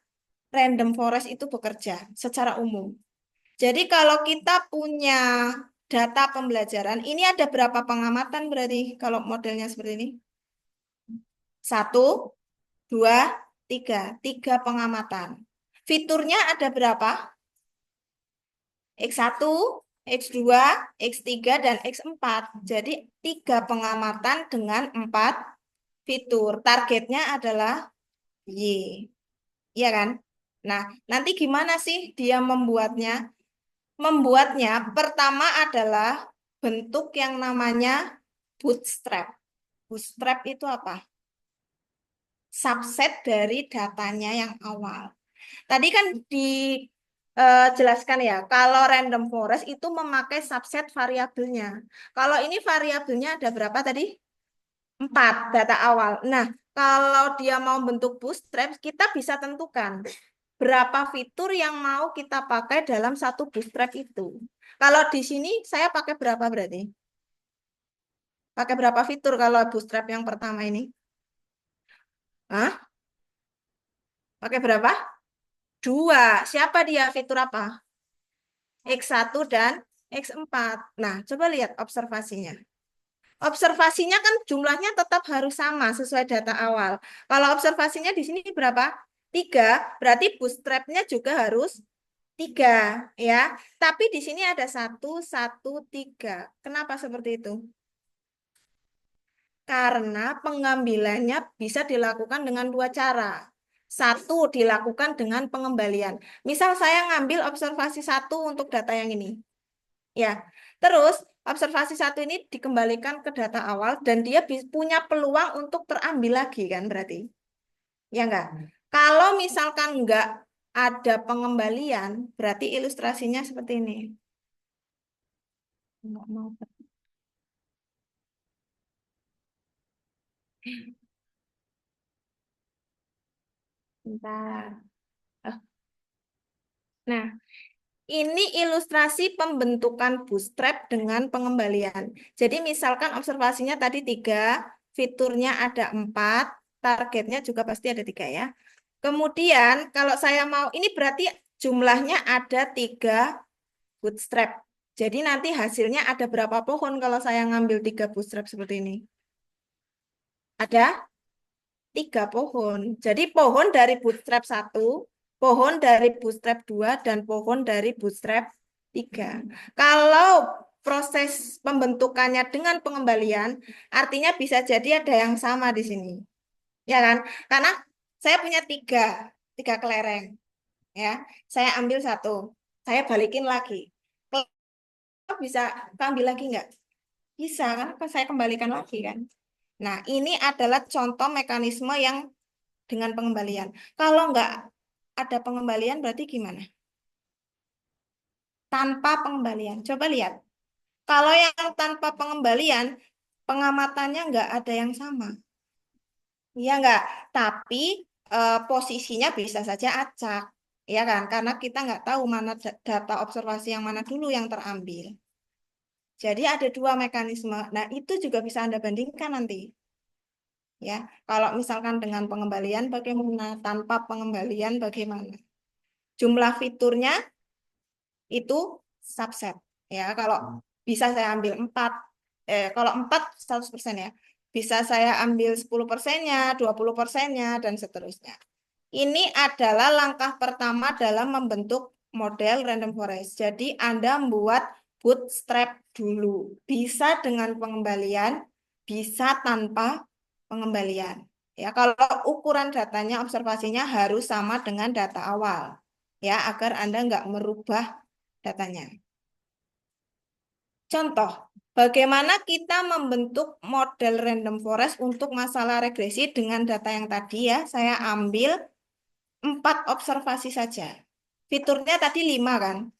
random forest itu bekerja secara umum. Jadi kalau kita punya data pembelajaran, ini ada berapa pengamatan berarti kalau modelnya seperti ini? 1, 2, 3 pengamatan. Fiturnya ada berapa? X1, X2, X3, dan X4. Jadi 3 pengamatan dengan 4 fitur. Targetnya adalah Y. Iya kan? Nah, nanti gimana sih dia membuatnya? Membuatnya pertama adalah bentuk yang namanya bootstrap. Bootstrap itu apa? Subset dari datanya yang awal. Tadi kan dijelaskan ya, kalau random forest itu memakai subset variabelnya. Kalau ini variabelnya ada berapa tadi? 4 data awal. Nah, kalau dia mau bentuk bootstrap, kita bisa tentukan berapa fitur yang mau kita pakai dalam satu bootstrap itu. Kalau di sini saya pakai berapa berarti? Pakai berapa fitur kalau bootstrap yang pertama ini? Hah? Pakai berapa? 2. Siapa dia? Fitur apa? X1 dan X4. Nah, coba lihat observasinya. Observasinya kan jumlahnya tetap harus sama sesuai data awal. Kalau observasinya di sini berapa? 3, berarti bootstrapnya juga harus 3, ya. Tapi di sini ada 1, 1, 3. Kenapa seperti itu? Karena pengambilannya bisa dilakukan dengan 2 cara. 1 dilakukan dengan pengembalian. Misal saya ngambil observasi 1 untuk data yang ini. Ya, terus observasi 1 ini dikembalikan ke data awal dan dia punya peluang untuk terambil lagi kan berarti. Ya enggak? Kalau misalkan enggak ada pengembalian, berarti ilustrasinya seperti ini. Enggak mau. Bentar. Oh, nah, ini ilustrasi pembentukan bootstrap dengan pengembalian. Jadi misalkan observasinya tadi 3, fiturnya ada 4, targetnya juga pasti ada 3 ya. Kemudian kalau saya mau, ini berarti jumlahnya ada 3 bootstrap. Jadi nanti hasilnya ada berapa pohon kalau saya ngambil 3 bootstrap seperti ini? Ada 3 pohon. Jadi pohon dari bootstrap 1, pohon dari bootstrap 2, dan pohon dari bootstrap 3. Kalau proses pembentukannya dengan pengembalian, artinya bisa jadi ada yang sama di sini. Ya kan? Karena saya punya 3 kelereng. Ya, saya ambil 1, saya balikin lagi. Bisa ambil lagi nggak? Bisa kan? Saya kembalikan lagi kan? Nah, ini adalah contoh mekanisme yang dengan pengembalian. Kalau nggak ada pengembalian berarti gimana? Tanpa pengembalian. Coba lihat. Kalau yang tanpa pengembalian, pengamatannya nggak ada yang sama. Iya nggak? Tapi posisinya bisa saja acak. Ya kan? Karena kita nggak tahu mana data observasi yang mana dulu yang terambil. Jadi ada 2 mekanisme. Nah, itu juga bisa Anda bandingkan nanti. Ya, kalau misalkan dengan pengembalian bagaimana, tanpa pengembalian bagaimana. Jumlah fiturnya itu subset. Ya, kalau bisa saya ambil 4, kalau 4 100% ya. Bisa saya ambil 10%-nya, 20%-nya, dan seterusnya. Ini adalah langkah pertama dalam membentuk model random forest. Jadi Anda membuat bootstrap dulu. Bisa dengan pengembalian, bisa tanpa pengembalian. Ya, kalau ukuran datanya, observasinya harus sama dengan data awal. Ya, agar Anda nggak merubah datanya. Contoh, bagaimana kita membentuk model random forest untuk masalah regresi dengan data yang tadi ya. Saya ambil 4 observasi saja. Fiturnya tadi 5 kan?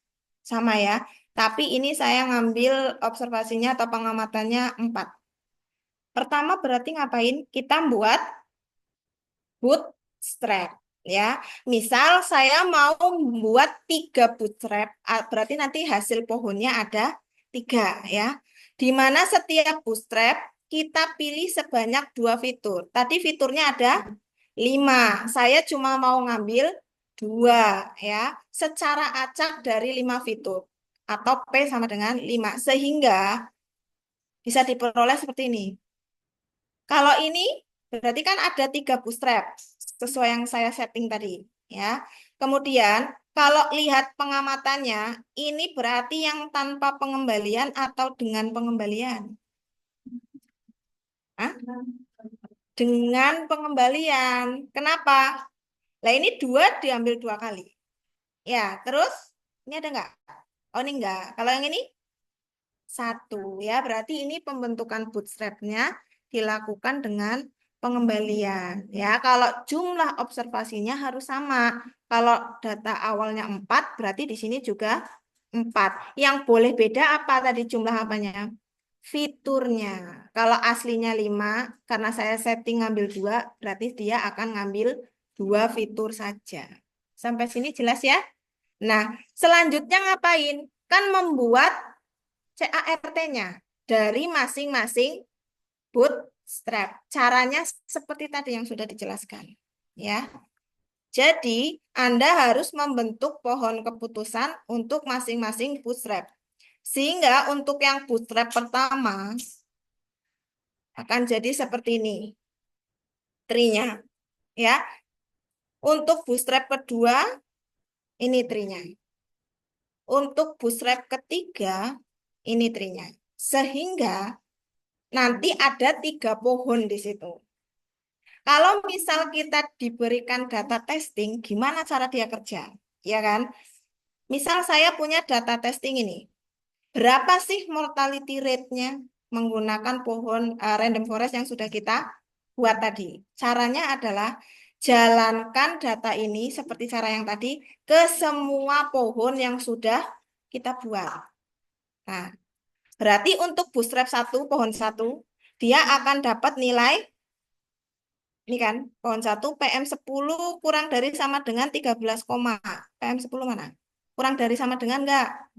Sama ya. Tapi ini saya ngambil observasinya atau pengamatannya 4. Pertama berarti ngapain? Kita buat bootstrap ya. Misal saya mau membuat 3 bootstrap, berarti nanti hasil pohonnya ada 3 ya. Di mana setiap bootstrap kita pilih sebanyak 2 fitur. Tadi fiturnya ada 5. Saya cuma mau ngambil 2 ya. Secara acak dari 5 fitur. Atau P sama dengan 5. Sehingga bisa diperoleh seperti ini. Kalau ini berarti kan ada 3 bootstrap sesuai yang saya setting tadi ya. Kemudian kalau lihat pengamatannya, ini berarti yang tanpa pengembalian atau dengan pengembalian. Hah? Dengan pengembalian. Kenapa? Nah ini 2 diambil 2 kali. Ya, terus ini ada nggak? Oh ini enggak. Kalau yang ini 1 ya, berarti ini pembentukan bootstrapnya dilakukan dengan pengembalian. Ya, kalau jumlah observasinya harus sama. Kalau data awalnya 4, berarti di sini juga 4. Yang boleh beda apa tadi jumlah apanya? Fiturnya. Kalau aslinya 5, karena saya setting ngambil 2, berarti dia akan ngambil 2 fitur saja. Sampai sini jelas ya? Nah, selanjutnya ngapain? Kan membuat CART-nya dari masing-masing bootstrap. Caranya seperti tadi yang sudah dijelaskan. Ya. Jadi, Anda harus membentuk pohon keputusan untuk masing-masing bootstrap. Sehingga untuk yang bootstrap pertama akan jadi seperti ini. Tree-nya. Ya. Untuk bootstrap kedua, ini tree-nya. Untuk bootstrap ketiga, ini tree-nya. Sehingga nanti ada 3 pohon di situ. Kalau misal kita diberikan data testing, gimana cara dia kerja? Ya kan? Misal saya punya data testing ini. Berapa sih mortality rate-nya menggunakan pohon random forest yang sudah kita buat tadi? Caranya adalah jalankan data ini seperti cara yang tadi ke semua pohon yang sudah kita buat. Nah, berarti untuk bootstrap 1, pohon 1, dia akan dapat nilai, ini kan, pohon 1 PM10 kurang dari sama dengan 13, PM10 mana? Kurang dari sama dengan enggak?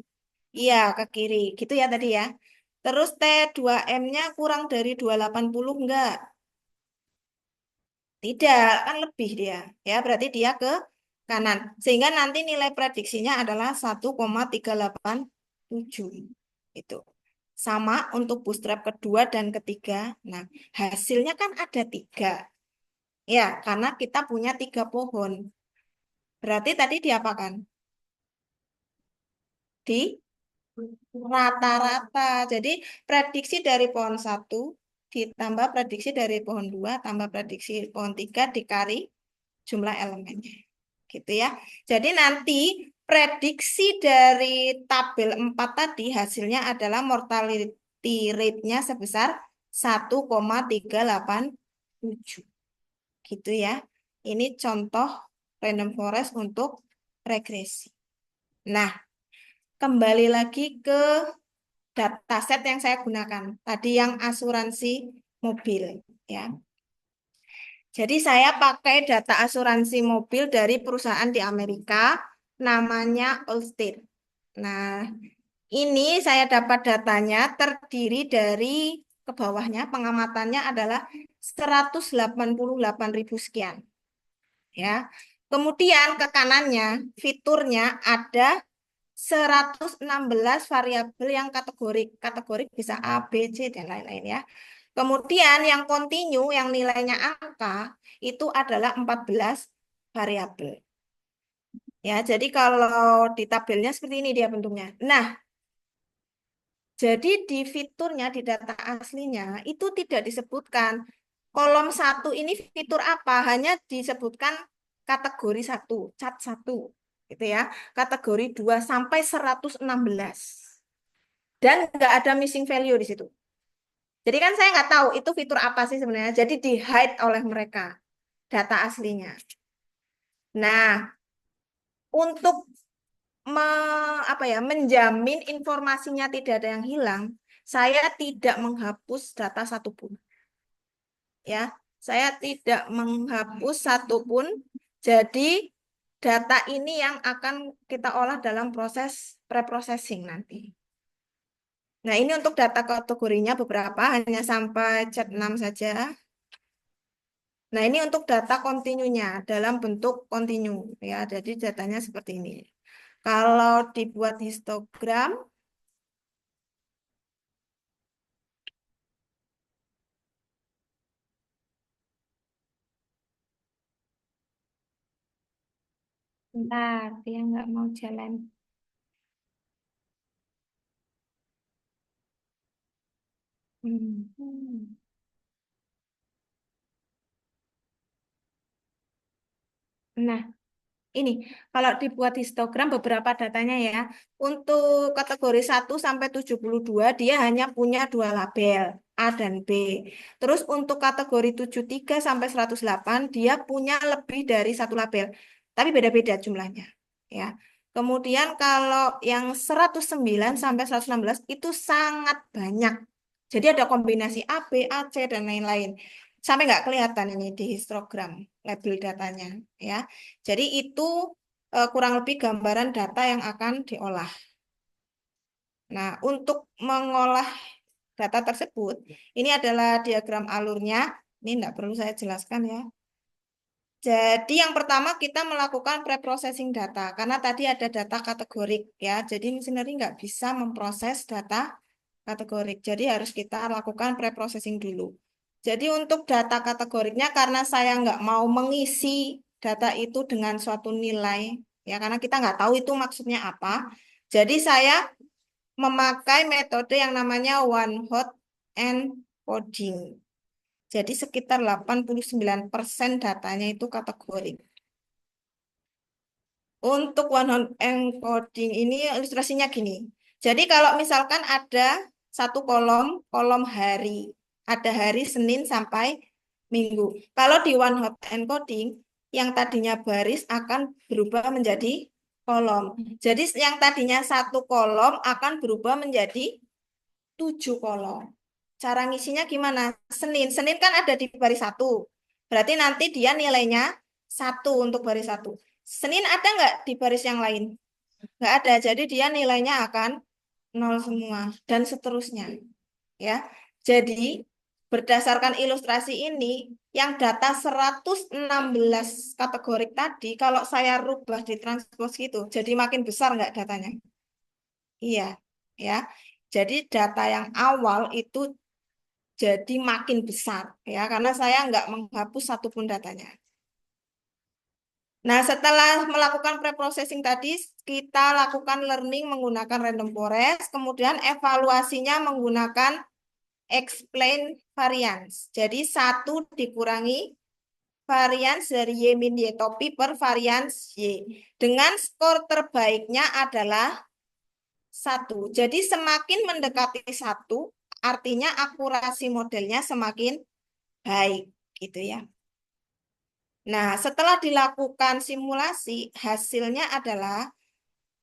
Iya, ke kiri. Gitu ya tadi ya. Terus T2M-nya kurang dari 280 enggak? Tidak, kan lebih dia. Ya, berarti dia ke kanan. Sehingga nanti nilai prediksinya adalah 1,387. Itu. Sama untuk bootstrap kedua dan ketiga. Nah, hasilnya kan ada 3. Ya, karena kita punya 3 pohon. Berarti tadi diapakan? Di rata-rata. Jadi prediksi dari pohon 1 ditambah prediksi dari pohon 2 tambah prediksi pohon 3 dikali jumlah elemennya. Gitu ya. Jadi nanti prediksi dari tabel 4 tadi hasilnya adalah mortality rate-nya sebesar 1,387. Gitu ya. Ini contoh random forest untuk regresi. Nah, kembali lagi ke dataset yang saya gunakan. Tadi yang asuransi mobil. Ya. Jadi saya pakai data asuransi mobil dari perusahaan di Amerika, namanya Allstate. Nah, ini saya dapat datanya terdiri dari ke bawahnya, pengamatannya adalah 188.000 sekian. Ya. Kemudian ke kanannya, fiturnya ada 116 variabel yang kategorik bisa A, B, C, dan lain-lain ya. Kemudian yang kontinu, yang nilainya angka, itu adalah 14 variabel. Ya, jadi kalau di tabelnya seperti ini dia bentuknya. Nah, jadi di fiturnya, di data aslinya, itu tidak disebutkan kolom 1 ini fitur apa? Hanya disebutkan kategori 1, cat 1, gitu ya. Kategori 2 sampai 116. Dan nggak ada missing value di situ. Jadi kan saya nggak tahu itu fitur apa sih sebenarnya. Jadi di-hide oleh mereka data aslinya. Nah, untuk apa ya, menjamin informasinya tidak ada yang hilang, saya tidak menghapus data satupun. Ya, saya tidak menghapus satupun. Jadi data ini yang akan kita olah dalam proses preprocessing nanti. Nah, ini untuk data kategorinya beberapa, hanya sampai chat 6 saja. Nah, ini untuk data kontinunya dalam bentuk kontinu ya. Jadi datanya seperti ini. Kalau dibuat histogram, bentar, dia nggak mau jalan. Hmm. Nah, ini kalau dibuat histogram beberapa datanya ya. Untuk kategori 1 sampai 72 dia hanya punya 2 label, A dan B. Terus untuk kategori 73 sampai 108 dia punya lebih dari 1 label. Tapi beda-beda jumlahnya. Ya. Kemudian kalau yang 109 sampai 116 itu sangat banyak. Jadi ada kombinasi A, B, A, C, dan lain-lain. Sampai nggak kelihatan ini di histogram label datanya. Ya. Jadi itu kurang lebih gambaran data yang akan diolah. Nah, untuk mengolah data tersebut, ini adalah diagram alurnya. Ini tidak perlu saya jelaskan ya. Jadi yang pertama kita melakukan preprocessing data, karena tadi ada data kategorik ya. Jadi Machine nggak bisa memproses data kategorik. Jadi harus kita lakukan preprocessing dulu. Jadi untuk data kategoriknya, karena saya nggak mau mengisi data itu dengan suatu nilai, ya karena kita nggak tahu itu maksudnya apa. Jadi saya memakai metode yang namanya one hot encoding. Jadi sekitar 89% datanya itu kategorik. Untuk one hot encoding ini ilustrasinya gini. Jadi kalau misalkan ada satu kolom, kolom hari. Ada hari Senin sampai Minggu. Kalau di one hot encoding, yang tadinya baris akan berubah menjadi kolom. Jadi yang tadinya satu kolom akan berubah menjadi 7 kolom. Cara ngisinya gimana? Senin. Senin kan ada di baris 1. Berarti nanti dia nilainya 1 untuk baris 1. Senin ada nggak di baris yang lain? Nggak ada. Jadi dia nilainya akan 0 semua. Dan seterusnya. Ya. Jadi berdasarkan ilustrasi ini, yang data 116 kategorik tadi, kalau saya rubah di transpose gitu, jadi makin besar nggak datanya? Iya. Ya. Jadi data yang awal itu jadi makin besar ya karena saya nggak menghapus satupun datanya. Nah, setelah melakukan preprocessing tadi, kita lakukan learning menggunakan random forest, kemudian evaluasinya menggunakan explain variance. Jadi 1 dikurangi variance dari Y min Y topi per variance Y. Dengan skor terbaiknya adalah 1. Jadi semakin mendekati 1, artinya akurasi modelnya semakin baik, gitu ya. Nah, setelah dilakukan simulasi, hasilnya adalah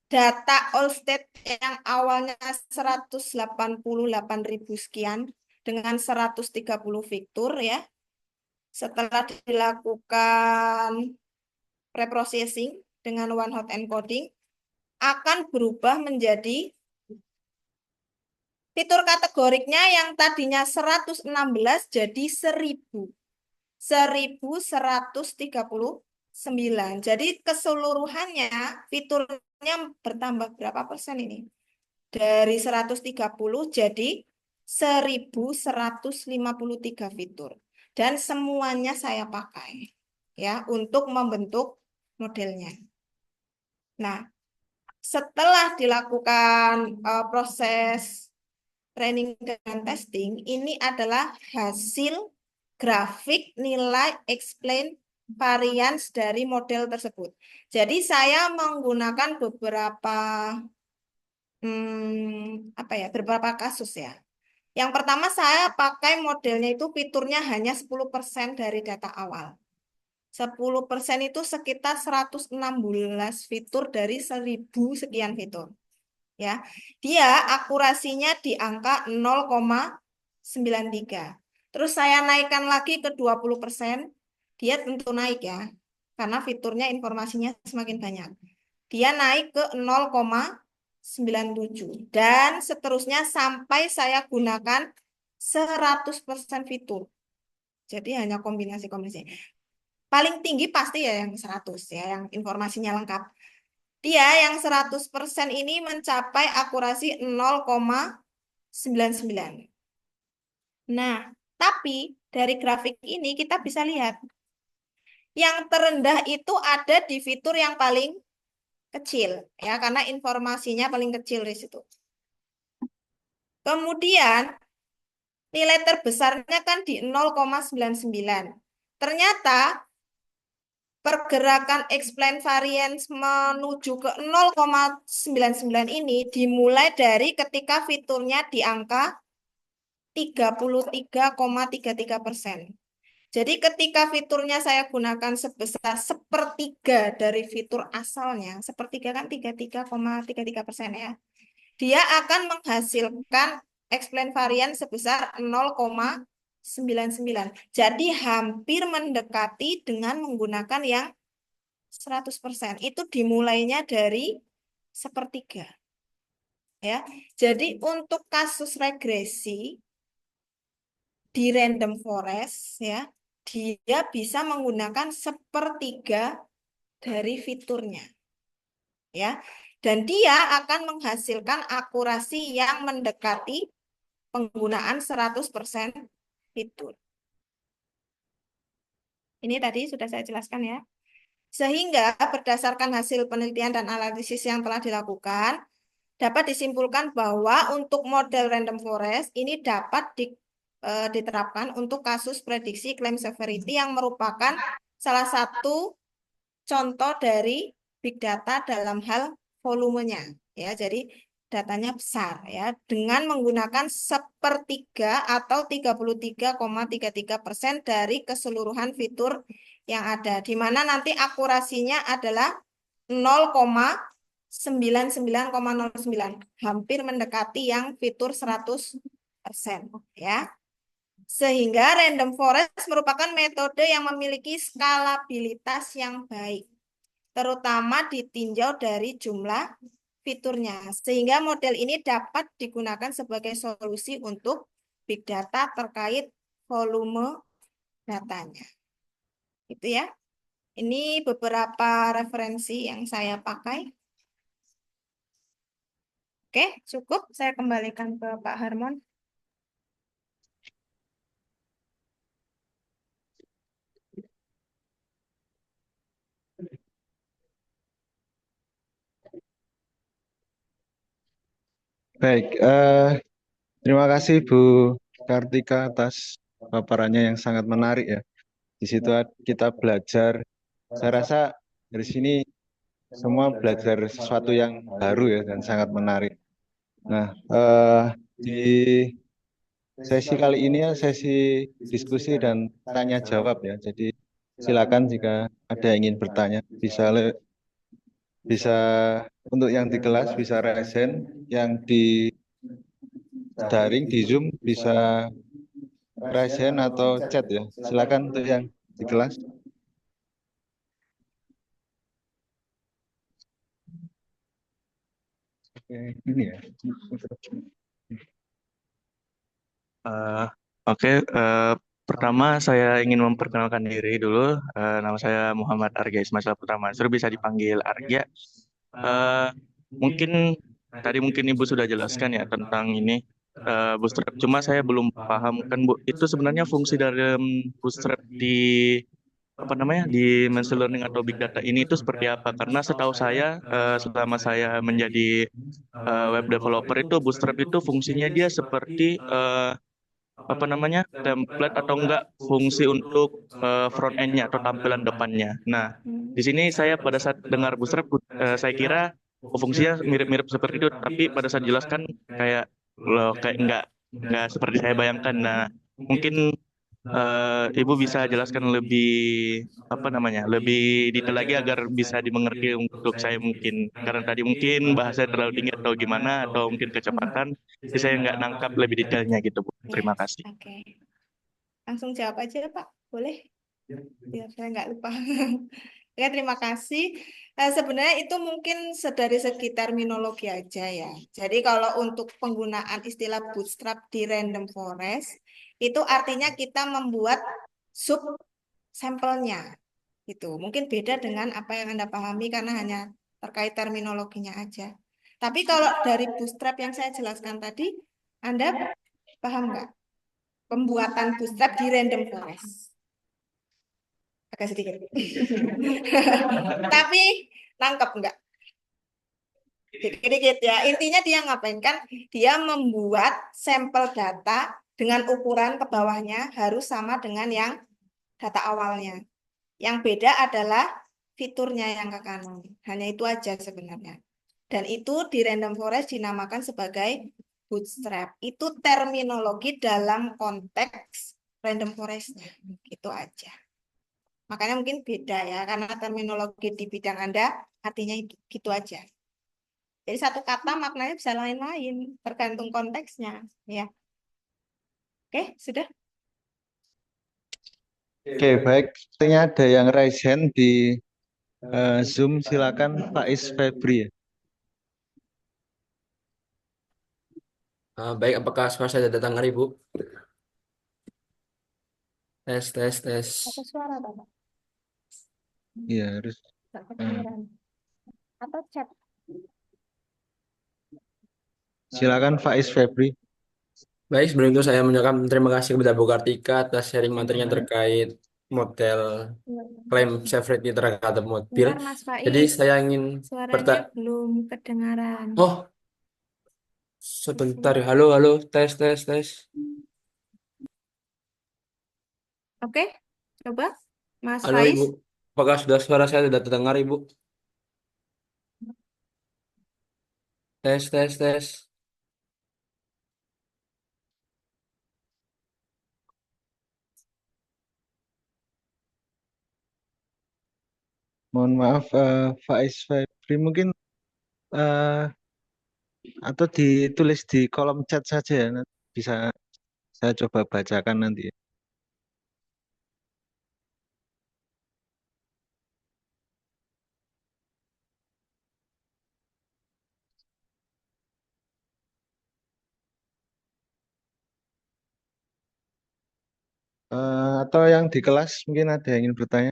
data all state yang awalnya 188.000 sekian dengan 130 fitur ya. Setelah dilakukan preprocessing dengan one hot encoding akan berubah menjadi fitur kategoriknya yang tadinya 116 jadi 1139. Jadi keseluruhannya fiturnya bertambah berapa persen ini? Dari 130 jadi 1153 fitur. Dan semuanya saya pakai ya untuk membentuk modelnya. Nah, setelah dilakukan proses training dan testing, ini adalah hasil grafik nilai explain variance dari model tersebut. Jadi saya menggunakan beberapa kasus ya. Yang pertama saya pakai modelnya itu fiturnya hanya 10% dari data awal. 10% itu sekitar 116 fitur dari 1000 sekian fitur. Ya. Dia akurasinya di angka 0,93. Terus saya naikkan lagi ke 20%, dia tentu naik ya. Karena fiturnya informasinya semakin banyak. Dia naik ke 0,97 dan seterusnya sampai saya gunakan 100% fitur. Jadi hanya kombinasi-kombinasi. Paling tinggi pasti ya yang 100 ya, yang informasinya lengkap. Dia yang 100% ini mencapai akurasi 0,99. Nah, tapi dari grafik ini kita bisa lihat yang terendah itu ada di fitur yang paling kecil ya, karena informasinya paling kecil di situ. Kemudian nilai terbesarnya kan di 0,99. Ternyata pergerakan explain variance menuju ke 0,99 ini dimulai dari ketika fiturnya di angka 33,33%. Jadi ketika fiturnya saya gunakan sebesar sepertiga dari fitur asalnya, sepertiga kan 33,33% ya. Dia akan menghasilkan explain variance sebesar 0,99. Jadi hampir mendekati dengan menggunakan yang 100%. Itu dimulainya dari sepertiga. Ya. Jadi untuk kasus regresi di random forest ya, dia bisa menggunakan sepertiga dari fiturnya. Ya. Dan dia akan menghasilkan akurasi yang mendekati penggunaan 100% fitur. Ini tadi sudah saya jelaskan ya. Sehingga berdasarkan hasil penelitian dan analisis yang telah dilakukan, dapat disimpulkan bahwa untuk model random forest ini dapat diterapkan untuk kasus prediksi claim severity yang merupakan salah satu contoh dari big data dalam hal volumenya. Ya, jadi datanya besar ya dengan menggunakan sepertiga atau 33,33% dari keseluruhan fitur yang ada, di mana nanti akurasinya adalah 0,99,09, hampir mendekati yang fitur 100% ya. Sehingga random forest merupakan metode yang memiliki skalabilitas yang baik, terutama ditinjau dari jumlah fiturnya. Sehingga model ini dapat digunakan sebagai solusi untuk big data terkait volume datanya. Itu ya. Ini beberapa referensi yang saya pakai. Oke, cukup. Saya kembalikan ke Pak Harmon. Baik, terima kasih Bu Kartika atas paparannya yang sangat menarik ya. Di situ kita belajar, saya rasa dari sini semua belajar sesuatu yang baru ya dan sangat menarik. Nah, di sesi kali ini ya sesi diskusi dan tanya jawab ya. Jadi silakan jika ada yang ingin bertanya bisa untuk yang di kelas bisa resen, yang di daring di Zoom bisa resen atau chat ya. Silakan untuk yang di kelas. Oke, ini ya. Oke, pertama saya ingin memperkenalkan diri dulu. Nama saya Muhammad Arga Ismail Putra Mansur, bisa dipanggil Arga. Eh, Mungkin tadi Ibu sudah jelaskan ya tentang ini bootstrap. Cuma saya belum paham kan Bu, itu sebenarnya fungsi dari bootstrap di apa namanya di machine learning atau big data ini itu seperti apa? Karena setahu saya selama saya menjadi web developer itu bootstrap itu fungsinya dia seperti apa namanya template atau enggak fungsi untuk front end-nya atau tampilan depannya. Nah, di sini saya pada saat dengar Bootstrap, saya kira fungsinya mirip-mirip seperti itu, tapi pada saat dijelaskan kayak loh, kayak enggak seperti saya bayangkan. Nah, mungkin Ibu bisa jelaskan lebih apa namanya, lebih detail lagi agar bisa dimengerti untuk saya mungkin karena tadi mungkin bahasa terlalu tinggi atau gimana atau mungkin kecepatan, jadi saya nggak nangkap lebih detailnya gitu Bu. Terima Yes, kasih. oke. Langsung jawab aja, Pak. Boleh? Biar saya nggak lupa. Oke, terima kasih. Sebenarnya itu mungkin dari segi terminologi aja ya. Jadi kalau untuk penggunaan istilah bootstrap di random forest, itu artinya kita membuat sub sampelnya. Gitu. Mungkin beda dengan apa yang Anda pahami karena hanya terkait terminologinya aja. Tapi kalau dari bootstrap yang saya jelaskan tadi, Anda paham nggak? Pembuatan bootstrap di random forest. Agak sedikit. Tapi nangkep nggak? Dikit-dikit ya. Intinya dia ngapain kan? Dia membuat sampel data dengan ukuran ke bawahnya harus sama dengan yang data awalnya. Yang beda adalah fiturnya yang ke kanan. Hanya itu aja sebenarnya. Dan itu di random forest dinamakan sebagai bootstrap. Itu terminologi dalam konteks random forest-nya. Itu aja. Makanya mungkin beda ya, karena terminologi di bidang Anda artinya itu, gitu aja. Jadi satu kata maknanya bisa lain-lain, tergantung konteksnya. Ya, oke, sudah. Oke, baik. Sepertinya ada yang raise hand di Zoom. Silakan Faiz Febri. Baik, apakah suara saya sudah datang, Ibu? Tes, tes, tes. Atau suara, Bapak? Iya, harus. Nggak kedengeran. Atau chat. Silakan Faiz Febri. Baik, sebelum itu saya mengucapkan terima kasih kepada Bu Kartika atas sharing materinya terkait model klaim safety terhadap mobil. Bentar, Mas Jadi Faiz. saya ingin Suaranya belum kedengaran. Oh, sebentar. Halo, halo, tes, tes, tes. Oke, coba. Mas Halo, Faiz. Ibu. Apakah suara saya sudah terdengar, Ibu? Tes, tes, tes. Mohon maaf, Faiz Febri mungkin eh, atau ditulis di kolom chat saja ya. Nanti bisa saya coba bacakan nanti. Atau yang di kelas mungkin ada yang ingin bertanya.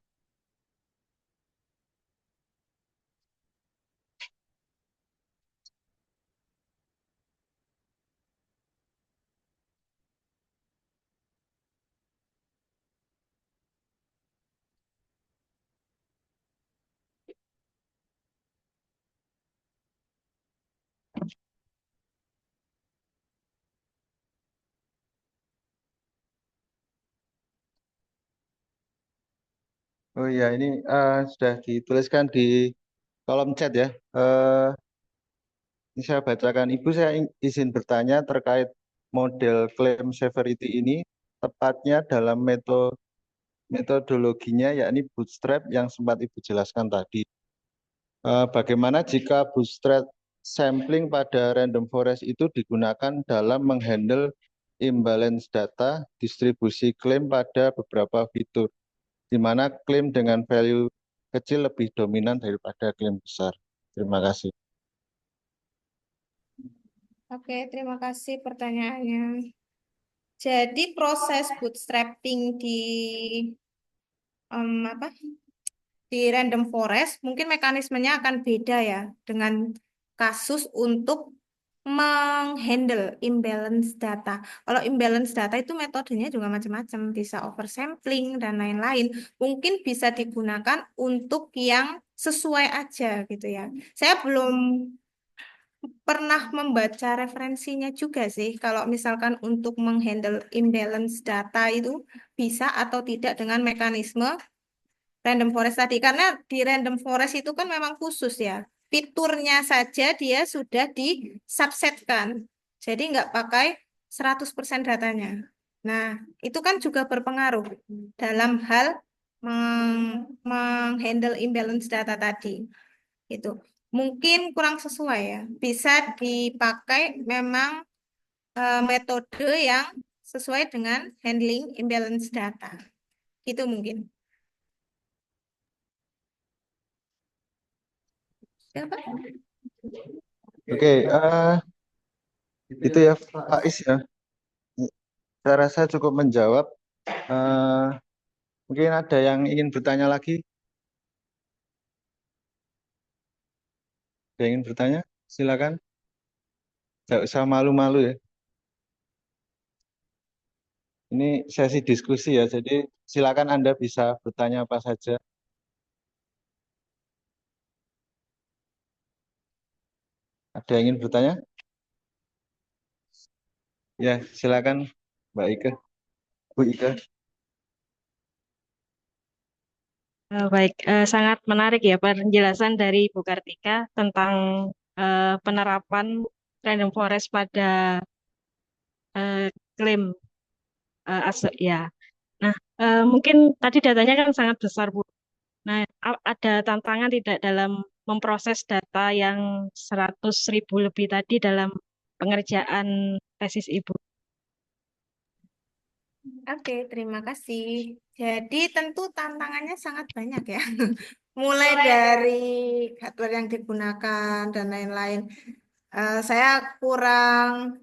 Oh iya, ini sudah dituliskan di kolom chat ya. Ini saya bacakan. Ibu, saya izin bertanya terkait model claim severity ini, tepatnya dalam metodologinya yakni bootstrap yang sempat Ibu jelaskan tadi. Bagaimana jika bootstrap sampling pada random forest itu digunakan dalam menghandle imbalance data distribusi klaim pada beberapa fitur, di mana klaim dengan value kecil lebih dominan daripada klaim besar. Terima kasih. Oke, terima kasih pertanyaannya. Jadi proses bootstrapping di apa di random forest mungkin mekanismenya akan beda ya dengan kasus untuk menghandle imbalance data. Kalau imbalance data itu metodenya juga macam-macam, bisa oversampling dan lain-lain. Mungkin bisa digunakan untuk yang sesuai aja gitu ya. Saya belum pernah membaca referensinya juga sih. Kalau misalkan untuk menghandle imbalance data itu bisa atau tidak dengan mekanisme random forest tadi. Karena di random forest itu kan memang khusus ya. Fiturnya saja dia sudah di-subsetkan. Jadi nggak pakai 100% datanya. Nah, itu kan juga berpengaruh dalam hal menghandle imbalance data tadi. Itu mungkin kurang sesuai ya. Bisa dipakai memang metode yang sesuai dengan handling imbalance data. Itu mungkin. Siapa? Oke, itu ya Faiz ya. Saya rasa cukup menjawab. Eh, Mungkin ada yang ingin bertanya lagi? Ada yang ingin bertanya? Silakan. Tidak usah malu-malu ya. Ini sesi diskusi ya, jadi silakan Anda bisa bertanya apa saja. Ada yang ingin bertanya? Ya, silakan Mbak Ike, Bu Ike. Baik, sangat menarik ya penjelasan dari Bu Kartika tentang penerapan random forest pada klaim ya. Nah, mungkin tadi datanya kan sangat besar, Bu. Nah, ada tantangan tidak dalam memproses data yang 100.000 lebih tadi dalam pengerjaan tesis Ibu? Oke, terima kasih. Jadi tentu tantangannya sangat banyak ya. Mulai dari hardware yang digunakan dan lain-lain. Saya kurang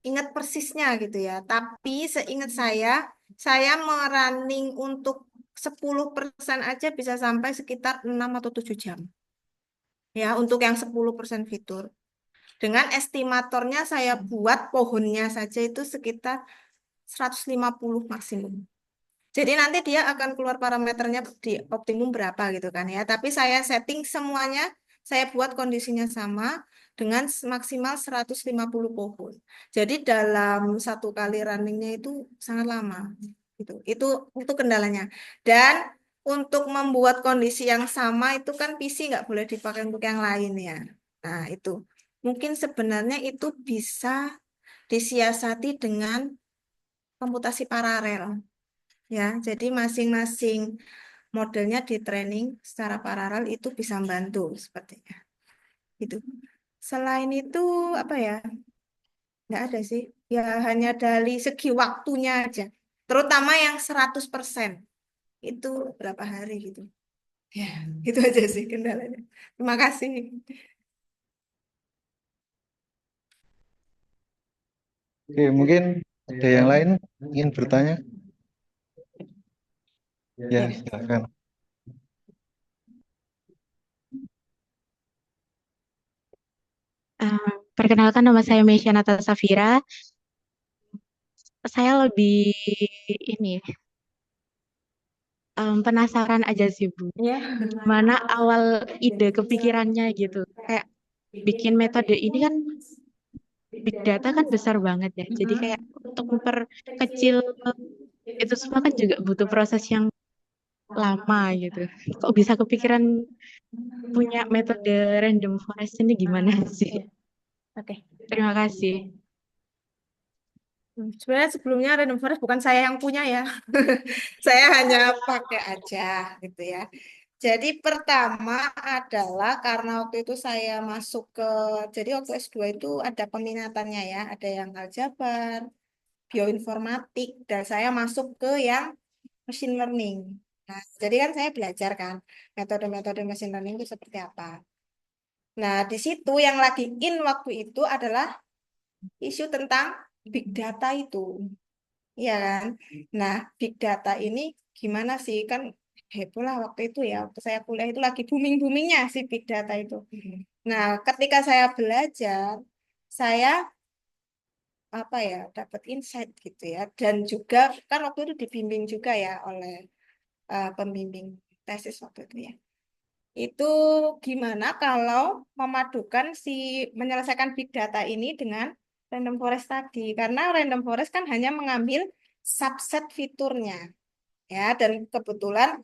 ingat persisnya gitu ya. Tapi seingat saya merunning untuk 10% aja bisa sampai sekitar 6 atau 7 jam. Ya, untuk yang 10% fitur. Dengan estimatornya saya buat pohonnya saja itu sekitar 150 maksimum. Jadi nanti dia akan keluar parameternya di optimum berapa gitu kan ya. Tapi saya setting semuanya, saya buat kondisinya sama dengan maksimal 150 pohon. Jadi dalam satu kali runningnya itu sangat lama. Gitu. Itu kendalanya. Dan untuk membuat kondisi yang sama itu kan PC nggak boleh dipakai untuk yang lain ya. Nah itu. Mungkin sebenarnya itu bisa disiasati dengan komputasi paralel. Ya, jadi masing-masing modelnya di training secara paralel itu bisa membantu sepertinya. Itu. Selain itu apa ya? Nggak ada sih. Ya hanya dari segi waktunya aja. Terutama yang 100% itu berapa hari gitu. Ya, itu aja sih kendalanya. Terima kasih. Oke, mungkin ada yang lain ingin bertanya? Ya, Ya. silakan. Perkenalkan, nama saya Meisya Nata Safira. Saya lebih ini penasaran aja sih, Bu. Ya. Mana awal ide kepikirannya gitu. Kayak bikin metode ini kan big data kan besar banget ya. Jadi kayak untuk memperkecil itu semua kan juga butuh proses yang lama gitu. Kok bisa kepikiran punya metode random forest ini gimana sih? Oke. Terima kasih. Sebenarnya sebelumnya Random Forest bukan saya yang punya ya. Saya hanya pakai aja gitu ya. Jadi pertama adalah karena waktu itu saya masuk jadi waktu S2 itu ada peminatannya ya, ada yang aljabar, bioinformatik, dan saya masuk ke yang machine learning. Nah, jadi kan saya belajar kan metode-metode machine learning itu seperti apa. Nah, di situ yang lagi in waktu itu adalah isu tentang big data itu. Iya kan? Nah, big data ini gimana sih? Kan heboh lah waktu itu ya. Waktu saya kuliah itu lagi booming-boomingnya si big data itu. Nah, ketika saya belajar, saya apa ya dapat insight gitu ya. Dan juga kan waktu itu dibimbing juga ya oleh pembimbing tesis waktu itu ya. Itu gimana kalau memadukan menyelesaikan big data ini dengan random forest tadi? Karena random forest kan hanya mengambil subset fiturnya, ya. Dan kebetulan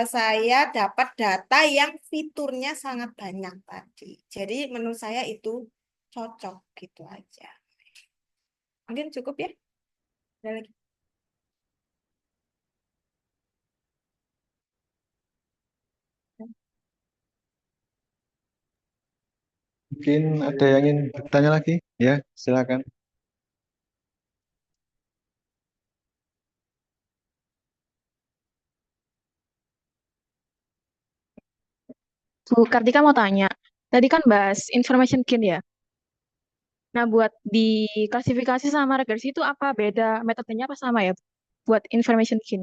saya dapat data yang fiturnya sangat banyak tadi. Jadi menurut saya itu cocok gitu aja. Mungkin cukup ya. Ada lagi? Mungkin ada yang ingin bertanya lagi? Ya, silakan. Bu Kartika mau tanya, tadi kan bahas information gain ya. Nah, buat di klasifikasi sama regresi itu apa beda metodenya apa sama ya? Buat information gain.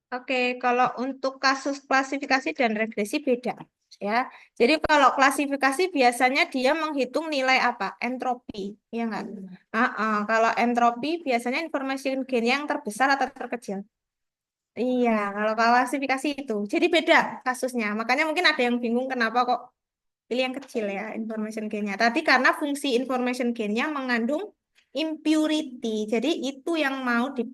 Oke, kalau untuk kasus klasifikasi dan regresi beda, ya. Jadi kalau klasifikasi biasanya dia menghitung nilai apa? Entropi, ya nggak? Kalau entropi biasanya information gain yang terbesar atau terkecil. Iya, kalau klasifikasi itu. Jadi beda kasusnya. Makanya mungkin ada yang bingung kenapa kok pilih yang kecil ya information gain-nya. Tadi karena fungsi information gain-nya mengandung impurity. Jadi itu yang mau di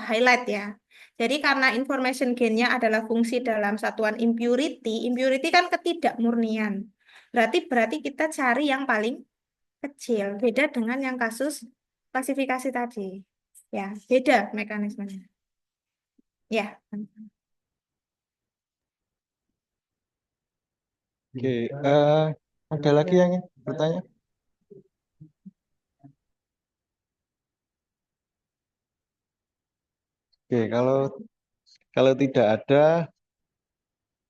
highlight ya. Jadi karena information gain-nya adalah fungsi dalam satuan impurity, impurity kan ketidakmurnian. Berarti kita cari yang paling kecil, beda dengan yang kasus klasifikasi tadi. Ya, beda mekanismenya. Ya. Oke, ada lagi yang ingin bertanya? Oke, kalau tidak ada,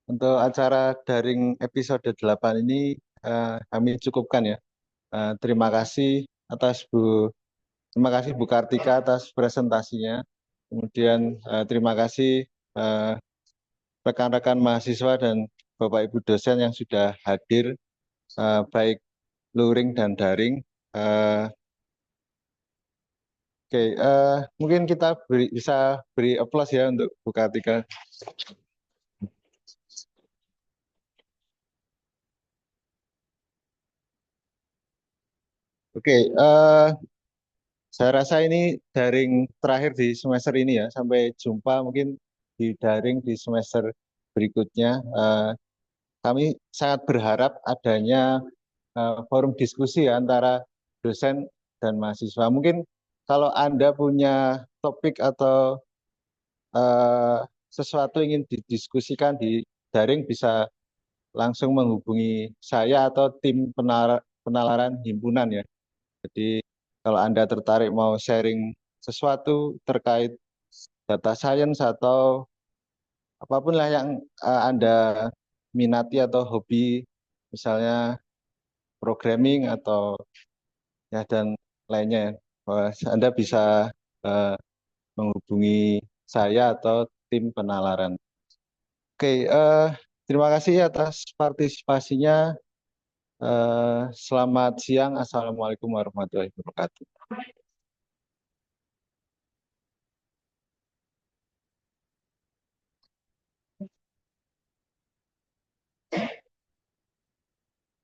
untuk acara daring episode 8 ini kami cukupkan ya. Terima kasih terima kasih Bu Kartika atas presentasinya. Kemudian terima kasih eh, rekan-rekan mahasiswa dan Bapak Ibu dosen yang sudah hadir, baik luring dan daring. Eh, Oke, mungkin kita bisa beri aplaus ya untuk Bu Kartika. Oke, saya rasa ini daring terakhir di semester ini ya. Sampai jumpa mungkin di daring di semester berikutnya. Kami sangat berharap adanya forum diskusi ya, antara dosen dan mahasiswa. Mungkin kalau Anda punya topik atau eh, sesuatu ingin didiskusikan di daring, bisa langsung menghubungi saya atau tim penalaran himpunan ya. Jadi kalau Anda tertarik mau sharing sesuatu terkait data science atau apapun lah yang Anda minati atau hobi, misalnya programming atau ya dan lainnya ya, Anda bisa eh, menghubungi saya atau tim penalaran. Oke, terima kasih atas partisipasinya. Selamat siang. Assalamualaikum warahmatullahi wabarakatuh.